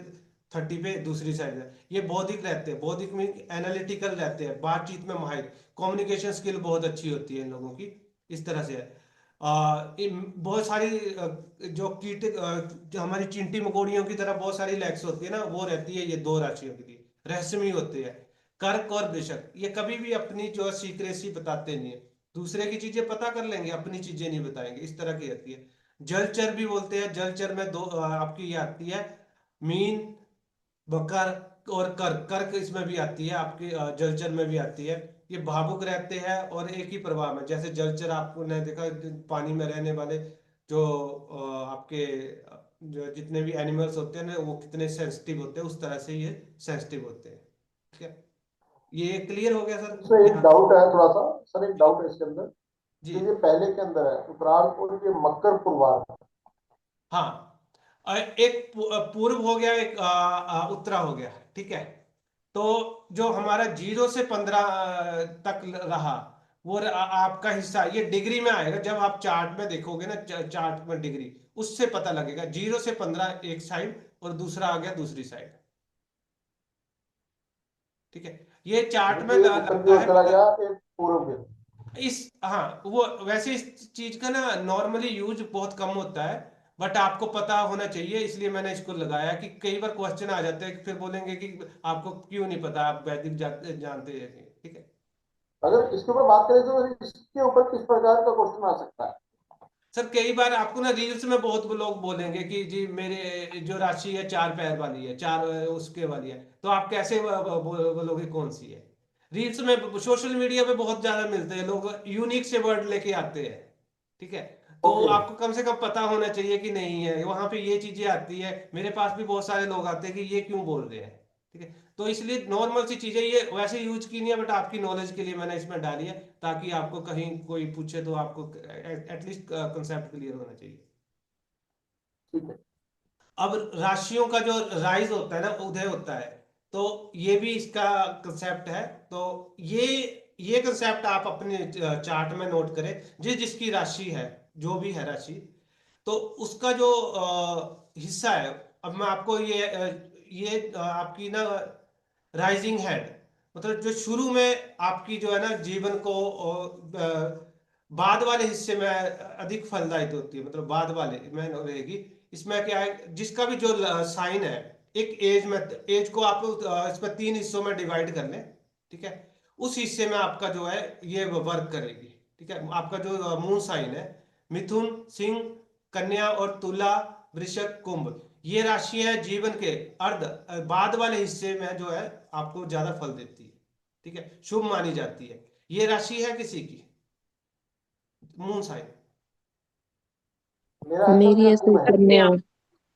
30 पे दूसरी साइड। ये बौद्धिक रहते हैं, बौद्धिक में एनालिटिकल रहते हैं, बातचीत में माहिर, कम्युनिकेशन स्किल बहुत अच्छी होती है इन लोगों की। इस तरह से है। बहुत सारी जो कीट जो हमारी चींटी मकोड़ियों की तरह बहुत सारी लैक्स होती है ना, वो रहती है ये 2 राशियों की। रहस्यमयी होते हैं। कर्क और वृषभ ये कभी भी अपनी जो सीक्रेसी बताते नहीं है। दूसरे की चीजें पता कर लेंगे, अपनी चीजें नहीं बताएंगे, इस तरह की रहती है। जलचर भी बोलते हैं। जलचर में आपकी ये आती है मीन, बकर और कर्क। कर्क इसमें भी आती है आपकी, जलचर में भी आती है। ये भावुक रहते हैं और एक ही प्रभाव में, जैसे जलचर आपको ने देखा पानी में रहने वाले जो आपके जो जितने भी एनिमल्स होते हैं ना, वो कितने सेंसिटिव होते हैं, उस तरह से ये सेंसिटिव होते हैं, ठीक है। ये क्लियर हो गया सर इसमें एक यहाँ? डाउट है थोड़ा सा, सर एक डाउट है इसके अंदर। जी जो ये पहले के अंदर है उत्तरायण और ये मकर पूर्वार्ध, हाँ। एक पूर्व हो गया, एक उत्तरा हो गया, ठीक है। तो जो हमारा 0 से 15 तक रहा, वो आपका हिस्सा ये डिग्री में आएगा। जब आप चार्ट में देखोगे ना, चार्ट में डिग्री, उससे पता लगेगा। 0 से 15 एक साइड, और दूसरा आ गया दूसरी साइड, ठीक है। ये चार्ट में ये उत्तर की लगता ओर है चला पता। गया, एक पूर्व की ओर। इस हाँ, वो वैसे इस चीज का ना नॉर्मली यूज बहुत कम होता है, बट आपको पता होना चाहिए, इसलिए मैंने इसको लगाया कि कई बार क्वेश्चन आ जाते हैं, फिर बोलेंगे कि आपको क्यों नहीं पता, आप वैदिक जानते हैं, ठीक है। अगर इसके ऊपर बात करें तो इसके ऊपर किस प्रकार का क्वेश्चन आ सकता है? सर कई बार आपको ना रील्स में बहुत लोग बोलेंगे कि जी मेरे जो राशि है 4 पैर वाली है, चार उसके वाली है, तो आप कैसे बोलोगे कौन सी है। रील्स में, सोशल मीडिया पे बहुत ज्यादा मिलते हैं लोग, यूनिक से वर्ड लेके आते हैं, ठीक है। तो ओके। आपको कम से कम पता होना चाहिए कि नहीं है, वहां पे ये चीजें आती है। मेरे पास भी बहुत सारे लोग आते हैं कि ये क्यों बोल रहे हैं, ठीक है। तो इसलिए नॉर्मल सी चीजें ये वैसे यूज की नहीं है, बट आपकी नॉलेज के लिए मैंने इसमें डाली है, ताकि आपको कहीं कोई पूछे तो आपको एटलीस्ट कंसेप्ट क्लियर होना चाहिए। ठीक है। अब राशियों का जो राइज होता है ना, उदय होता है, तो ये भी इसका कंसेप्ट है। तो ये कंसेप्ट आप अपने चार्ट में नोट करें। जिसकी राशि है, जो भी है राशि, तो उसका जो हिस्सा है। अब मैं आपको ये आपकी ना राइजिंग हेड, मतलब जो शुरू में आपकी जो है ना जीवन को बाद वाले हिस्से में अधिक फलदायित होती है, मतलब बाद वाले में रहेगी। इसमें क्या है, जिसका भी जो साइन है, एक एज में, एज को आप इसमें 3 हिस्सों में डिवाइड कर लें, ठीक है। उस हिस्से में आपका जो है ये वर्क करेगी, ठीक है। आपका जो मून साइन है, मिथुन, सिंह, कन्या और तुला, वृषभ, कुंभ, ये राशि है जीवन के अर्ध बाद वाले हिस्से में जो है आपको ज्यादा फल देती है, ठीक है, शुभ मानी जाती है। ये राशि है किसी की मून साइन। मेरा ऐसा मेरी भैया ऐसे कुंभ है। कन्या।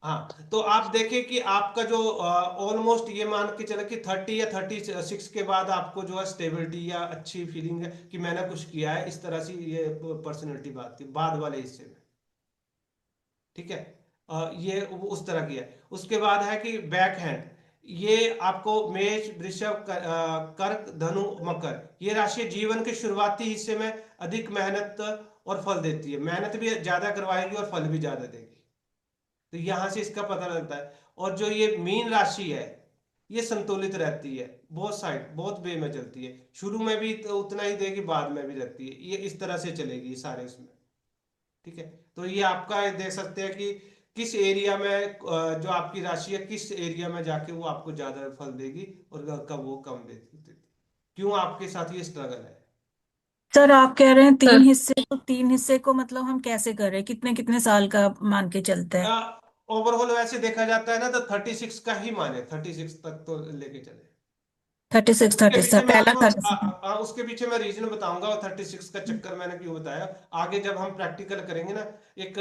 हाँ, तो आप देखिए कि आपका जो ऑलमोस्ट ये मान के चले कि 30 या 36 के बाद आपको जो है स्टेबिलिटी या अच्छी फीलिंग है कि मैंने कुछ किया है, इस तरह से ये पर्सनैलिटी बात थी बाद वाले हिस्से में, ठीक है। ये उस तरह की है। उसके बाद है कि बैक हैंड, ये आपको मेष, वृषभ, कर्क, धनु, मकर, ये राशि जीवन के शुरुआती हिस्से में अधिक मेहनत और फल देती है, मेहनत भी ज्यादा करवाएगी और फल भी ज्यादा देगी, तो यहां से इसका पता लगता है। और जो ये मीन राशि है, ये संतुलित रहती है, बहुत साइड बहुत वे में चलती है, शुरू में भी तो उतना ही देगी, बाद में भी रखती है, ये इस तरह से चलेगी ये सारे उसमें, ठीक है। तो ये आपका देख सकते हैं कि किस एरिया में जो आपकी राशि है किस एरिया में जाके वो आपको ज्यादा फल देगी और कब वो कम देगी, क्यों आपके साथ ये स्ट्रगल है। सर आप कह रहे हैं 3 हिस्से, तो 3 हिस्से को मतलब हम कैसे कर रहे हैं, कितने कितने साल का मान के चलते हैं? ओवरऑल वैसे देखा जाता है ना, तो 36 का ही माने, 36 तक तो लेके चले। 36, उसके पीछे 37, मैं पहला आपको 36। उसके पीछे मैं रीजन बताऊंगा, और 36 का चक्कर मैंने क्यों बताया आगे जब हम प्रैक्टिकल करेंगे ना। एक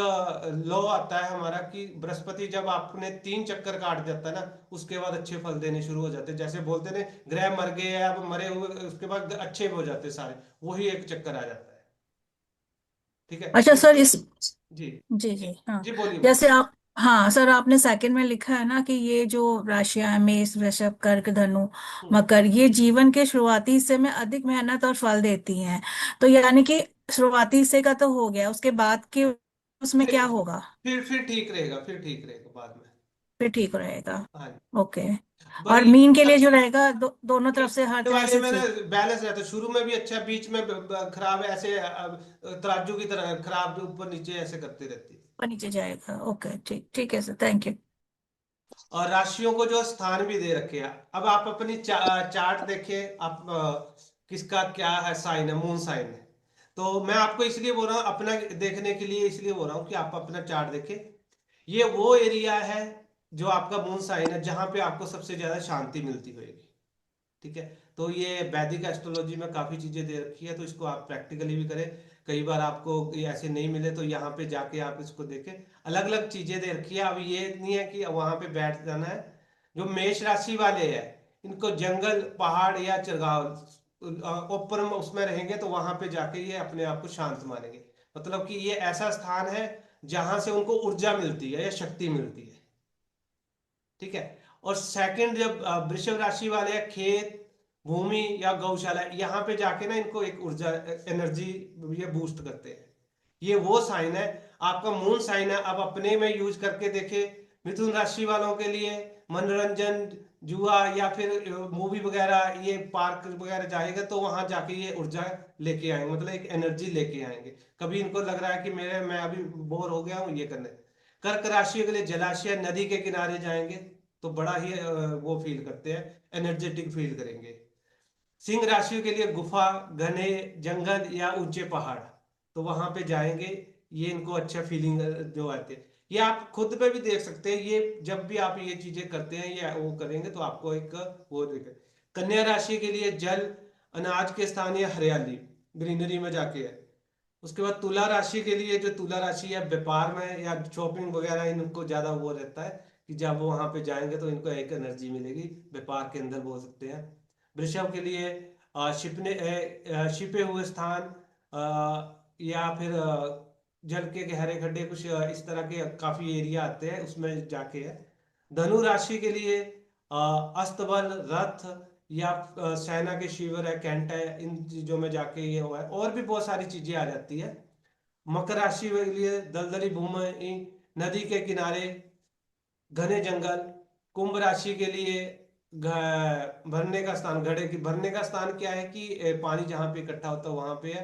लॉ आता है हमारा कि बृहस्पति जब आपने 3 चक्कर काट जाता है ना, उसके बाद अच्छे फल देने शुरू हो जाते हैं, जैसे बोलते हैं ग्रह मर गए हैं अब मरे हुए, उसके बाद अच्छे हो जाते हैं सारे, वही एक चक्कर आ जाता है, ठीक है। अच्छा सर, इस जी जी जी हाँ, जी बोलिए बोलिए। जैसे आप, हाँ सर, आपने सेकंड में लिखा है ना कि ये जो राशियां हैं, मेष, वृषभ, कर्क, धनु, हम्म, मकर, ये जीवन के शुरुआती हिस्से में अधिक मेहनत और फल देती हैं। तो यानी कि शुरुआती हिस्से का तो हो गया, उसके बाद के उसमें फिर क्या होगा? फिर ठीक रहेगा, फिर ठीक रहेगा बाद में। फिर ठीक रहेगा। हाँ, ओके। और भाई मीन के लिए जो रहेगा, दोनों तरफ से हर ये तरह वाले से में ना ठीक। बैलेंस रहता है, शुरू में भी अच्छा, बीच में खराब, ऐसे तराजू की तरह खराब ऊपर नीचे ऐसे करती रहती है। ऊपर नीचे जाएगा। ओके, ठीक ठीक है सर, थैंक यू। और राशियों को जो स्थान भी दे रखे हैं, अब आप अपनी चार्ट देखिए, आप किसका क्या है साइन है, मून साइन है। तो मैं आपको इसलिए बोल रहा हूँ अपना देखने के लिए, इसलिए बोल रहा हूँ कि आप अपना चार्ट देखें। ये वो एरिया है जो आपका मून साइन है जहां पे आपको सबसे ज्यादा शांति मिलती होगी, ठीक है। तो ये वैदिक एस्ट्रोलॉजी में काफी चीजें दे रखी है, तो इसको आप प्रैक्टिकली भी करें। कई बार आपको ये ऐसे नहीं मिले तो यहाँ पे जाके आप इसको देखें, अलग अलग चीजें दे रखी है। अब ये नहीं है कि वहां पे बैठ जाना है। जो मेष राशि वाले हैं, इनको जंगल, पहाड़ या चरगाव ऊपर उसमें रहेंगे तो वहां पे जाके ये अपने आप को शांत मानेंगे, मतलब कि ये ऐसा स्थान है जहां से उनको ऊर्जा मिलती है या शक्ति मिलती है, ठीक है। और सेकंड, जब वृषभ राशि वाले हैं, खेत, भूमि या गौशाला, यहाँ पे जाके ना इनको एक ऊर्जा, एनर्जी ये बूस्ट करते हैं। ये वो साइन है, आपका मून साइन है। अब अपने में यूज करके देखे, मिथुन राशि वालों के लिए मनोरंजन, जुआ या फिर मूवी वगैरह, ये पार्क वगैरह जाएगा तो वहां जाके ये ऊर्जा लेके आएंगे, मतलब एक एनर्जी लेके आएंगे। कभी इनको लग रहा है कि मैं अभी बोर हो गया हूँ, ये करने। कर्क राशि के लिए जलाशय, नदी के किनारे जाएंगे तो बड़ा ही वो फील करते हैं, एनर्जेटिक फील करेंगे। सिंह राशि के लिए गुफा, घने जंगल या ऊंचे पहाड़, तो वहां पे जाएंगे, ये इनको अच्छा फीलिंग जो आते हैं। ये आप खुद पे भी देख सकते हैं, ये जब भी आप ये चीजें करते हैं या वो करेंगे तो आपको एक वो दिखे। कन्या राशि के लिए जल, अनाज के स्थान या हरियाली, ग्रीनरी में जाके है। उसके बाद तुला राशि के लिए, जो तुला राशि है व्यापार में या शॉपिंग वगैरह, इनको ज्यादा वो रहता है कि जब वो वहां पे जाएंगे तो इनको एक एनर्जी मिलेगी, व्यापार के अंदर बोल सकते हैं। वृषभ के लिए छिपे हुए स्थान, या फिर जल के गहरे खड्डे, कुछ इस तरह के काफी एरिया आते हैं, उसमें जाके है। धनु राशि के लिए अस्तबल, रथ या सेना के शिविर है, कैंट है, इन चीजों में जाके ये हुआ है, और भी बहुत सारी चीजें आ जाती है। मकर राशि के लिए दलदली भूमि, नदी के किनारे, घने जंगल। कुंभ राशि के लिए भरने का स्थान, घड़े की भरने का स्थान क्या है कि पानी जहां पे इकट्ठा होता है वहां पे है।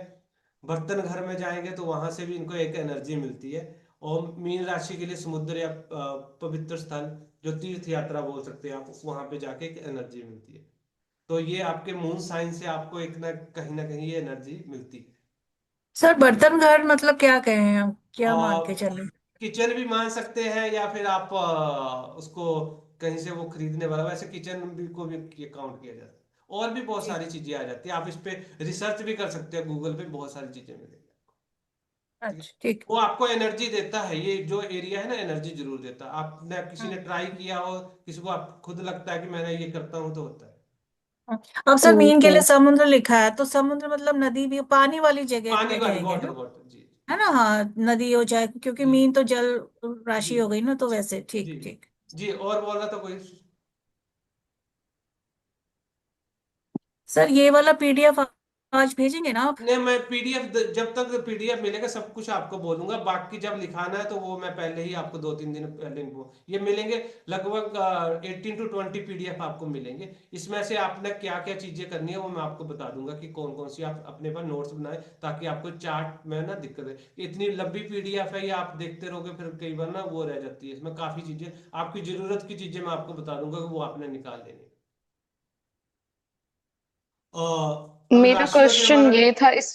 बर्तन घर में जाएंगे तो वहां से भी इनको एक एनर्जी मिलती है। और मीन राशि के लिए समुद्र या पवित्र स्थल, जो तीर्थ यात्रा बोल सकते हैं आप, वहां पे जाके एक एनर्जी मिलती है। तो ये आपके मून साइन से आपको एक ना कहीं ये एनर्जी मिलती है। सर बर्तन घर मतलब क्या कहें हम, क्या मान के और चले? किचन भी मान सकते हैं, या फिर आप उसको कहीं से वो खरीदने वाला, वैसे किचन भी को भी काउंट किया जाता है। और भी बहुत ठीक। सारी चीजें आ जाती है, आप इस पे रिसर्च भी कर सकते हैं, गूगल पे बहुत सारी चीजें मिलेंगी। ठीक है। अच्छा ठीक। वो आपको एनर्जी देता है, ये जो एरिया है ना, एनर्जी जरूर देता है। आपने किसी ने हम्म। ट्राई किया हो, किसी को आप खुद लगता है कि मैंने ये करता हूँ, तो होता है। अब सर मीन के ओके। लिए समुद्र लिखा है, तो समुद्र मतलब नदी भी, पानी वाली जगह पानी पे वाली, कहेंगे वाटर ना? वाटर, जी है ना, हाँ नदी हो जाए, क्योंकि जी मीन तो जल जी राशि हो गई ना, तो वैसे जी ठीक ठीक। जी। और बोल रहा था कोई? सर ये वाला पीडीएफ आज भेजेंगे ना आप? नहीं, मैं पीडीएफ, जब तक पीडीएफ मिलेगा सब कुछ आपको बोलूंगा। बाकी जब लिखाना है तो वो मैं पहले ही आपको 2-3 दिन पहले इनको ये मिलेंगे। लगभग 18 to 20 पीडीएफ आपको मिलेंगे। इसमें से आपने क्या क्या चीजें करनी है वो मैं आपको बता दूंगा कि कौन कौन सी आप अपने पर नोट्स बनाए, ताकि आपको चार्ट में ना दिक्कत है। इतनी लंबी पीडीएफ है, ये आप देखते रहोगे फिर कई बार ना वो रह जाती है। इसमें काफी चीजें, आपकी जरूरत की चीजें मैं आपको बता दूंगा कि वो आपने निकाल लेनी है। अब मेरा राशियों से क्वेश्चन हमारा, ये था इस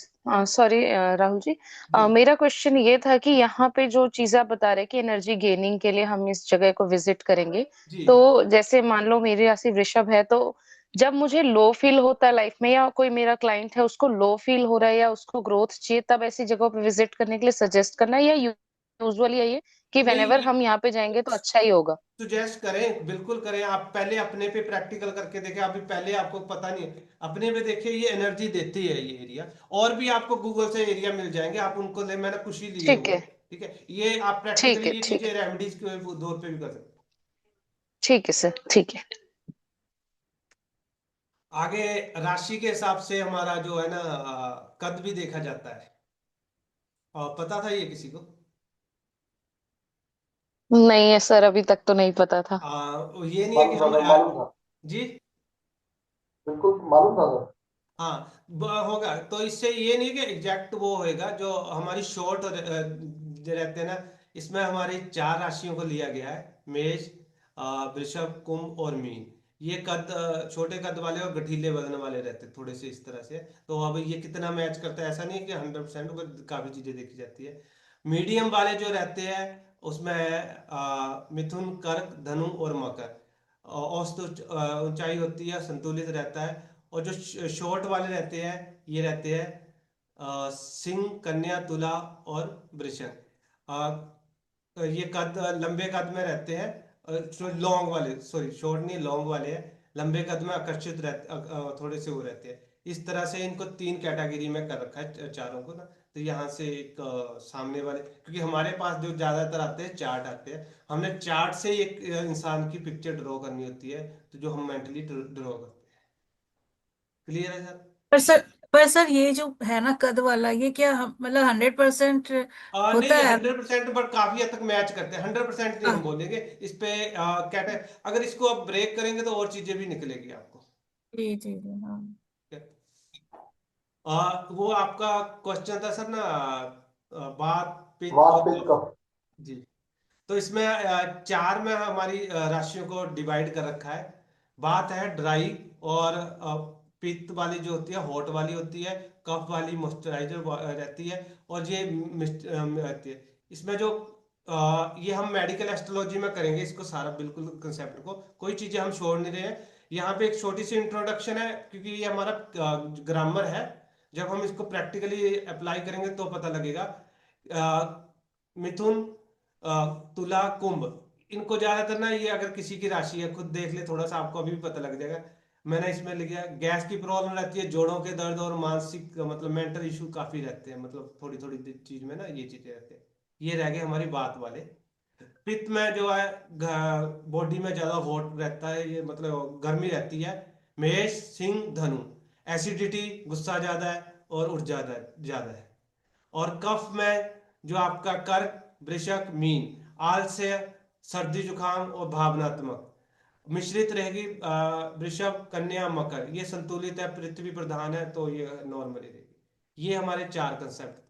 सॉरी राहुल जी, जी मेरा क्वेश्चन ये था कि यहाँ पे जो चीज आप बता रहे कि एनर्जी गेनिंग के लिए हम इस जगह को विजिट करेंगे, जी तो जैसे मान लो मेरी राशि वृषभ है, तो जब मुझे लो फील होता है लाइफ में, या कोई मेरा क्लाइंट है उसको लो फील हो रहा है या उसको ग्रोथ चाहिए, तब ऐसी जगहों पे विजिट करने के लिए सजेस्ट करना है, या यूजुअली ये कि वेनेवर नहीं, हम यहाँ पे जाएंगे तो अच्छा ही होगा? सुजेस्ट करें, बिल्कुल करें। आप पहले अपने पे प्रैक्टिकल करके देखें। अभी पहले आपको पता नहीं है, अपने पे देखिए, ये एनर्जी देती है ये एरिया। और भी आपको गूगल से एरिया मिल जाएंगे, आप उनको ले, मैंने कुछ ही लिए ठीक हुए है, हैं। ठीक है, ये आप ठीक प्रैक्टिकली है, ये ठीक चीजें है, रेमेडीज के दौर पे भी कर सकते ठीक है सर, ठीक है। हैं। आगे राशि के हिसाब से हमारा जो है ना, कद भी देखा जाता है। पता था ये किसी को? नहीं है सर, अभी तक तो नहीं पता था। ये नहीं है कि मालूम था हम सर, मालूम था। जी बिल्कुल मालूम था सर। हाँ, होगा। तो इससे ये नहीं कि एग्जैक्ट वो होएगा, जो हमारी शॉर्ट जो रहते हैं ना, इसमें हमारी 4 राशियों को लिया गया है, मेष, वृषभ, कुंभ और मीन। ये कद छोटे कद वाले और गठीले वजन वाले रहते हैं थोड़े से इस तरह से। तो अब ये कितना मैच करता है, ऐसा नहीं है कि 100%, पर काफी चीजें देखी जाती है। मीडियम वाले जो रहते हैं उसमें मिथुन, कर्क, धनु और मकर। औसत ऊंचाई होती है, संतुलित रहता है। और जो शॉर्ट वाले रहते हैं, ये रहते हैं सिंह, कन्या, तुला और वृषभ। ये कद लंबे कद में रहते हैं। जो लॉन्ग वाले, सॉरी शॉर्ट नहीं, लॉन्ग वाले हैं, लंबे कद में आकर्षित रहते, थोड़े से वो रहते हैं। इस तरह से इनको 3 कैटेगरी में कर रखा है, चारों को ना। तो यहाँ से एक सामने वाले, क्योंकि हमारे पास जो ज्यादातर आते हैं चार्ट आते हैं, हमने चार्ट से एक इंसान की पिक्चर ड्रॉ करनी होती है, तो जो हम मेंटली ड्रॉ करते हैं। क्लियर है सर? पर सर, पर सर ये जो है ना कद वाला, ये क्या मतलब 100% होता नहीं, है? 100%, बट काफी हद तक मैच करते हैं। 100% नहीं हम हाँ, बोलेंगे इस पे। कैटे अगर इसको आप ब्रेक करेंगे तो और चीजें भी निकलेगी आपको। जी जी जी, हाँ। वो आपका क्वेश्चन था सर ना, बात, पित्त वात और पित्त कफ। कफ। जी। तो इसमें 4 में हमारी राशियों को डिवाइड कर रखा है। बात है ड्राई, और पित्त वाली जो होती है हॉट वाली होती है, कफ वाली मॉइस्चराइजर रहती है, और ये मिस्ट रहती है। इसमें जो ये हम मेडिकल एस्ट्रोलॉजी में करेंगे इसको सारा, बिल्कुल कंसेप्ट को, कोई चीजें हम छोड़ नहीं रहे हैं। यहाँ पे एक छोटी सी इंट्रोडक्शन है, क्योंकि ये हमारा ग्रामर है। जब हम इसको प्रैक्टिकली अप्लाई करेंगे तो पता लगेगा। मिथुन, तुला, कुंभ, इनको ज्यादातर ना, ये अगर किसी की राशि है, खुद देख ले थोड़ा सा, आपको अभी भी पता लग जाएगा। मैंने इसमें लिखा है, गैस की प्रॉब्लम रहती है, जोड़ों के दर्द और मानसिक मतलब मेंटल इशू काफी रहते हैं, मतलब थोड़ी थोड़ी चीज में ना ये चीजें रहते हैं। ये रह गए हमारी बात वाले। पित्त में जो है, बॉडी में ज्यादा हॉट रहता है, ये मतलब गर्मी रहती है। मेष, सिंह, धनु, एसिडिटी, गुस्सा ज्यादा है और ऊर्जा ज्यादा है। और कफ में जो आपका कर्क, वृषक, मीन, आलस्य, सर्दी जुकाम और भावनात्मक। मिश्रित रहेगी वृषभ, कन्या, मकर, ये संतुलित है, पृथ्वी प्रधान है, तो ये नॉर्मली रहेगी। ये हमारे 4 कंसेप्ट थे।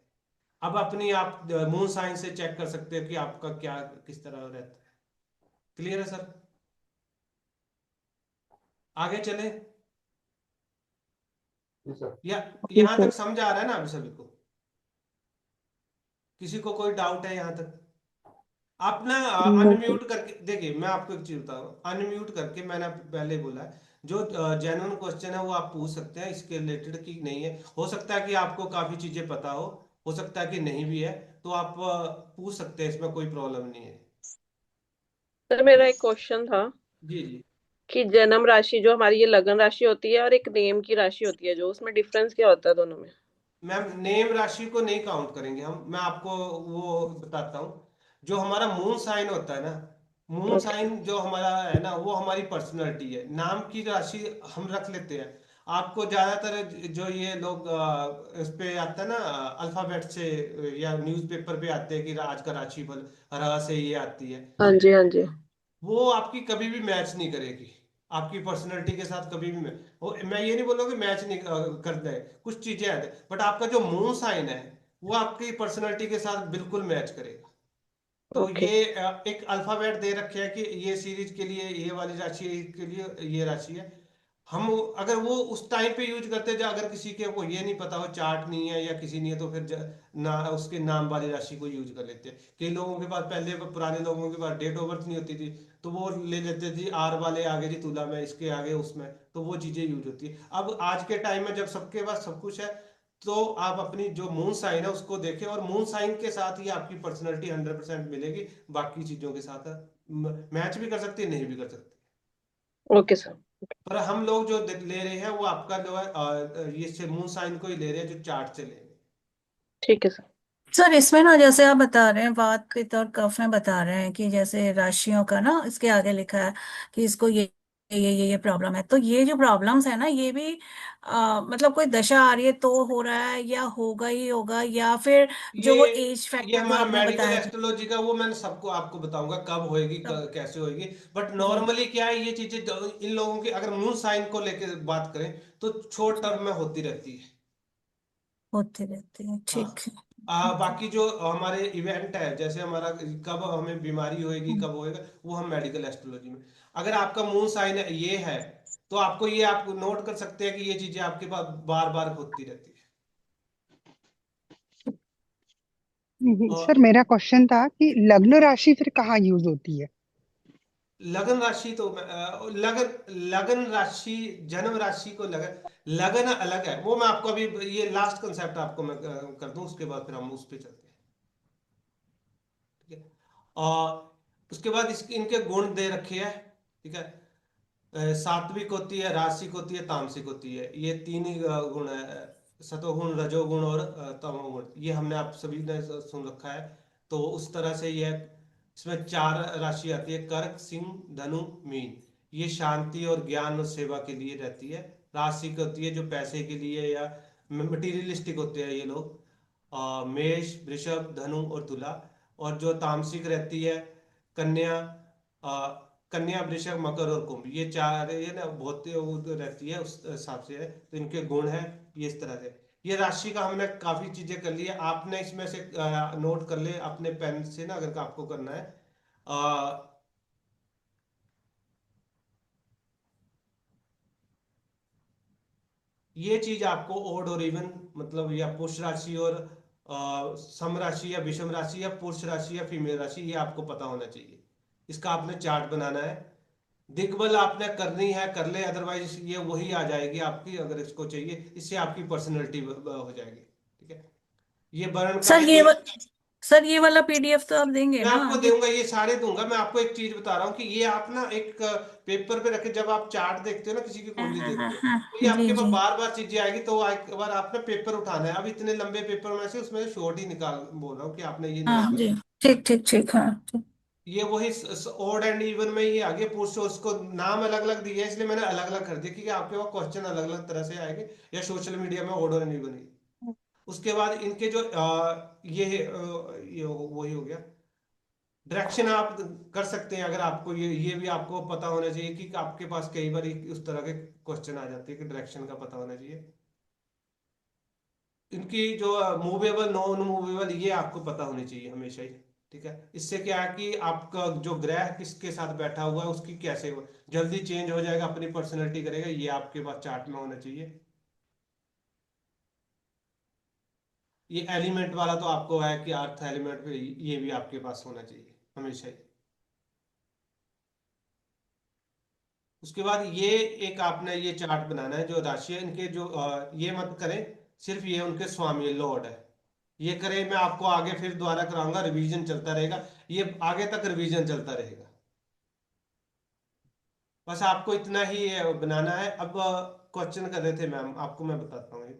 अब अपनी आप मून साइन से चेक कर सकते हो कि आपका क्या किस तरह रहता है। क्लियर है सर? आगे चले जी सर। या जी यहां सर। तक समझ आ रहा है ना अभी सभी को? किसी को कोई डाउट है यहां तक? आप ना नहीं सर। अनम्यूट करके देखिए, मैं आपको एक चीज बता रहा हूँ। अनम्यूट करके मैंने पहले बोला है, जो जेन्युइन क्वेश्चन है वो आप पूछ सकते हैं इसके रिलेटेड की नहीं है। हो सकता है कि आपको काफी चीजें पता हो सकता है कि नहीं भी है, तो आप पूछ सकते हैं, इसमें कोई प्रॉब्लम नहीं है। सर मेरा एक क्वेश्चन था जी जी। कि जन्म राशि जो हमारी ये लगन राशि होती है और एक नेम की राशि होती है, जो उसमें डिफरेंस क्या होता है दोनों में? मैम नेम राशि को नहीं काउंट करेंगे हम, मैं आपको वो बताता हूँ। जो हमारा मून साइन होता है ना, मून ओके। साइन जो हमारा है ना, वो हमारी पर्सनैलिटी है। नाम की राशि हम रख लेते हैं। आपको ज्यादातर जो ये लोग इस पे आता है ना, अल्फाबेट से या न्यूज़पेपर पे आते हैं कि आज का राशिफल र से ये आती है, हाँ जी, हाँ जी। वो आपकी कभी भी मैच नहीं करेगी आपकी पर्सनैलिटी के साथ, कभी भी मैं ये नहीं बोल रहा कि मैच नहीं करते हैं, कुछ चीजें आते हैं, बट आपका जो मून साइन है वो आपकी पर्सनैलिटी के साथ बिल्कुल मैच करेगा। तो ओके। ये एक अल्फाबेट दे रखे है कि ये सीरीज के लिए ये वाली राशि है, के लिए ये राशि है। हम अगर वो उस टाइम पे यूज करते हैं, अगर किसी के को ये नहीं पता हो, चार्ट नहीं है या किसी नहीं है, तो फिर ना उसके नाम वाली राशि को यूज कर लेते हैं। कई लोगों के पास पहले पुराने लोगों के पास डेट ऑफ बर्थ नहीं होती थी, तो वो ले लेते थे आर वाले आगे जी तुला में, इसके आगे उसमें, तो वो चीजें यूज होती है। अब आज के टाइम में जब सबके पास सब कुछ है, तो आप अपनी जो मून साइन है उसको देखें, और मून साइन के साथ ही आपकी पर्सनैलिटी 100% मिलेगी। बाकी चीजों के साथ मैच भी कर सकती है, नहीं भी कर सकती। Okay sir. पर हम लोग जो ले रहे हैं वो आपका जो है ये से मून साइन को ही ले रहे हैं, जो चार्ट से ले रहे हैं। ठीक है सर। सर इसमें ना जैसे आप बता रहे हैं वात पित्त और कफ में बता रहे हैं कि जैसे राशियों का ना इसके आगे लिखा है कि इसको ये प्रॉब्लम है, तो ये जो प्रॉब्लम्स है ना ये भी मतलब कोई दशा आ रही है तो हो रहा है या होगा ही होगा, या फिर जो वो ये एज ये फैक्टर जो हमारा आपने मेडिकल बताया एस्ट्रोलॉजी का, वो मैंने सबको आपको बताऊंगा कब होएगी, तब। कैसे होएगी। But ji. नॉर्मली क्या है, ये चीजें इन लोगों की अगर मून साइन को लेकर बात करें तो शॉर्ट जी टर्म में होती रहती है। होते रहते हैं, हाँ। ठीक है। बाकी जो हमारे इवेंट है, जैसे हमारा कब हमें बीमारी होएगी, हम्म। कब होएगा, वो हम मेडिकल एस्ट्रोलॉजी में। अगर आपका मून साइन ये है, तो आपको ये आप नोट कर सकते हैं कि ये चीजें आपके पास बार बार होती रहती है। सर और मेरा क्वेश्चन था कि लग्न राशि फिर कहाँ यूज होती है? लगन राशि तो लगन लगन राशि, जन्म राशि को लगन, लगन अलग है। वो मैं आपको अभी ये लास्ट कंसेप्ट आपको मैं कर दूं, उसके बाद फिर हम उस पे चलते हैं। ठीक है। और उसके बाद इनके गुण दे रखे हैं। ठीक है। सात्विक होती है, रासिक होती है, तामसिक होती है। ये तीन ही गुण है, सतोगुण, रजोगुण और तमोगुण। ये हमने आप सभी ने सुन रखा है। तो उस तरह से ये इसमें 4 राशि आती है, कर्क, सिंह, धनु, मीन। ये शांति और ज्ञान और सेवा के लिए रहती है। राशिक होती है जो पैसे के लिए या मटीरियलिस्टिक होते हैं ये लोग, मेष, वृषभ, धनु और तुला। और जो तामसिक रहती है, कन्या, कन्या, वृषभ, मकर और कुंभ। ये 4 ये ना बहुत वो रहती है, उस हिसाब से है। तो इनके गुण है ये इस तरह से। ये राशि का हमने काफी चीजें कर ली है, आपने इसमें से नोट कर ले अपने पेन से ना, अगर आपको करना है। आ, ये चीज आपको ओड और इवन, मतलब या पुरुष राशि और सम राशि या विषम राशि या पुरुष राशि या फीमेल राशि, ये आपको पता होना चाहिए। इसका आपने चार्ट बनाना है। दिग्बल आपने करनी है कर ले, अदरवाइज ये वही आ जाएगी आपकी, अगर इसको चाहिए इससे आपकी पर्सनैलिटी हो जाएगी। ठीक है। ये वर्ण का सर है ये तो सर ये वाला पीडीएफ तो आप देंगे मैं ना आपको ये? दूंगा, ये सारे दूंगा। मैं आपको एक चीज बता रहा हूँ कि ये आप ना एक पेपर पे रखे, जब आप चार्ट देखते हो ना, किसी की हाँ कुंडली हाँ हाँ देखते हो, हाँ। तो ये जी आपके पास जी। बार बार चीजें आएगी। तो एक बार आपने पेपर उठाना है। अब इतने लंबे पेपर में से उसमें शॉर्ट ही निकाल बोल रहा हूँ कि आपने ये नोट हाँ कर। जी। ठीक ठीक ठीक, हाँ ठीक। ये वही ओड एंड इवन में ये आगे पुरुष, उसको नाम अलग अलग दिए हैं, इसलिए मैंने अलग अलग कर दिया, क्योंकि आपके पास क्वेश्चन अलग अलग तरह से आएंगे, या सोशल मीडिया में ओड एंड इवन ही। उसके बाद इनके जो वही हो गया। डायरेक्शन आप कर सकते हैं, अगर आपको ये भी आपको पता होना चाहिए कि आपके पास कई बार उस तरह के क्वेश्चन आ जाते हैं कि डायरेक्शन का पता होना चाहिए। इनकी जो मूवेबल नॉन मूवेबल ये आपको पता होनी चाहिए हमेशा ही। ठीक है, इससे क्या है कि आपका जो ग्रह किसके साथ बैठा हुआ है उसकी कैसे जल्दी चेंज हो जाएगा, अपनी पर्सनैलिटी करेगा, ये आपके पास चार्ट में होना चाहिए। ये एलिमेंट वाला तो आपको है कि अर्थ एलिमेंट पे ये भी आपके पास होना चाहिए हमेशा ही। उसके बाद ये एक आपने ये चार्ट बनाना है जो राशि है इनके जो ये मत करें, सिर्फ ये उनके स्वामी लॉर्ड है, ये करें। मैं आपको आगे फिर दोबारा कराऊंगा, रिवीजन चलता रहेगा, ये आगे तक रिवीजन चलता रहेगा। बस आपको इतना ही बनाना है। अब क्वेश्चन कर रहे थे मैम, आपको मैं बताता हूँ।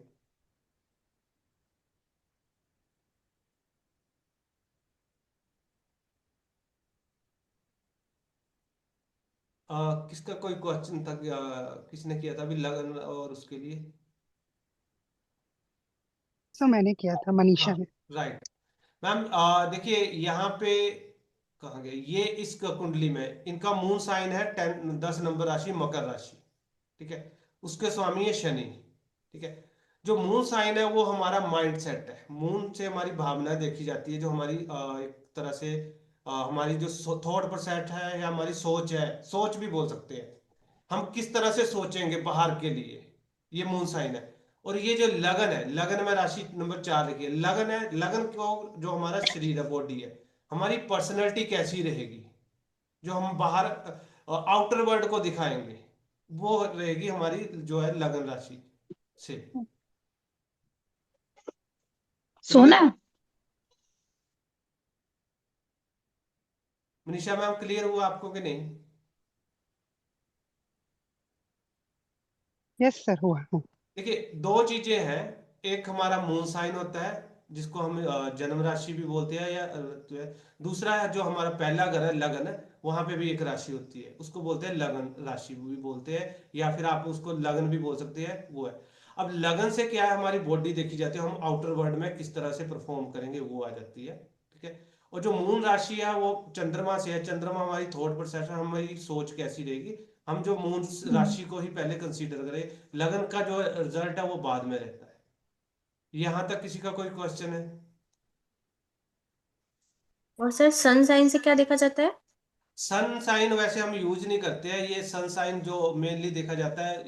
किसका कोई क्वेश्चन था किसने किया था अभी लगन और उसके लिए? तो मैंने किया था, मनीषा हाँ, ने। Right ma'am. देखिए यहाँ पे कहाँ गए ये, इस कुंडली में इनका मून साइन है 10 नंबर राशि मकर राशि। ठीक है, उसके स्वामी है शनि। ठीक है, जो मून साइन है वो हमारा माइंड सेट है, मून से हमारी भावना देखी जाती है, जो हमारी एक तरह से हमारी जो थॉट प्रोसेस है या हमारी सोच है, सोच भी बोल सकते हैं, हम किस तरह से सोचेंगे बाहर के लिए, ये मून साइन है। और ये जो लगन है, लगन में राशि नंबर 4 लिखिए, लगन है, लगन को जो हमारा शरीर है, बॉडी है, हमारी पर्सनैलिटी कैसी रहेगी, जो हम बाहर आउटर वर्ल्ड को दिखाएंगे, वो रहेगी हमारी जो है लगन राशि से। सोना क्लियर? मनीषा मैम क्लियर हुआ आपको कि नहीं? यस सर, हुआ। देखिए दो चीजें हैं, एक हमारा मून साइन होता है जिसको हम जन्म राशि भी बोलते हैं या जो है, दूसरा है जो हमारा पहला घर है लगन है, वहां पे भी एक राशि होती है, उसको बोलते हैं लगन राशि भी बोलते हैं, या फिर आप उसको लगन भी बोल सकते हैं, वो है। अब लगन से क्या है, हमारी बॉडी देखी जाती है, हम आउटर वर्ल्ड में किस तरह से परफॉर्म करेंगे वो आ जाती है। ठीक है, और जो मून राशि है वो चंद्रमा से है, चंद्रमा हमारी थॉट प्रोसेस है, हमारी सोच कैसी रहेगी, हम जो मून राशि को ही पहले कंसीडर करें, लगन का जो रिजल्ट है वो बाद में रहता है। यहां तक किसी का कोई क्वेश्चन है? और सर सन साइन से क्या देखा जाता है? सन साइन वैसे हम यूज नहीं करते हैं, ये सन साइन जो मेनली देखा जाता है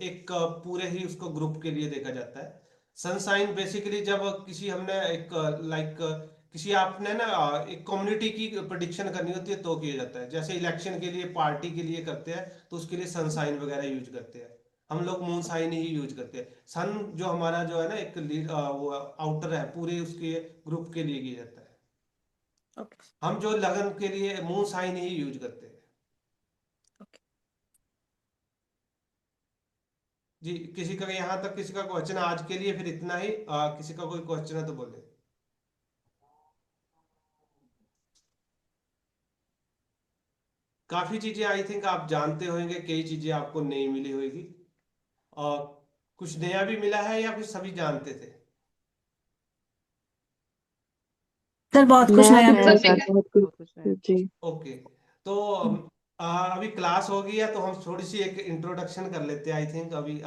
एक पूरे ही उसको ग्रुप के लिए देखा जाता है। सन साइन बेसिकली जब किसी हमने एक लाइक किसी आपने ना एक कम्युनिटी की प्रिडिक्शन करनी होती है तो किया जाता है, जैसे इलेक्शन के लिए पार्टी के लिए करते हैं तो उसके लिए सन साइन वगैरह यूज करते हैं। हम लोग मून साइन ही यूज करते हैं। सन जो हमारा जो है ना एक वो आउटर है, पूरे उसके ग्रुप के लिए किया जाता है। ओके। हम जो लगन के लिए मून साइन ही यूज करते हैं। ओके। जी, किसी का यहाँ तक किसी का क्वेश्चन? आज के लिए फिर इतना ही, किसी का कोई क्वेश्चन है तो बोले। काफी चीजें आई थिंक आप जानते होंगे, कई चीजें आपको नहीं मिली होगी, और कुछ नया भी मिला है या फिर सभी जानते थे? सर बहुत कुछ नया नया भी मिला। है सर, बहुत कुछ नया। जी। ओके, तो अभी क्लास होगी या तो हम थोड़ी सी एक इंट्रोडक्शन कर लेते हैं आई थिंक अभी।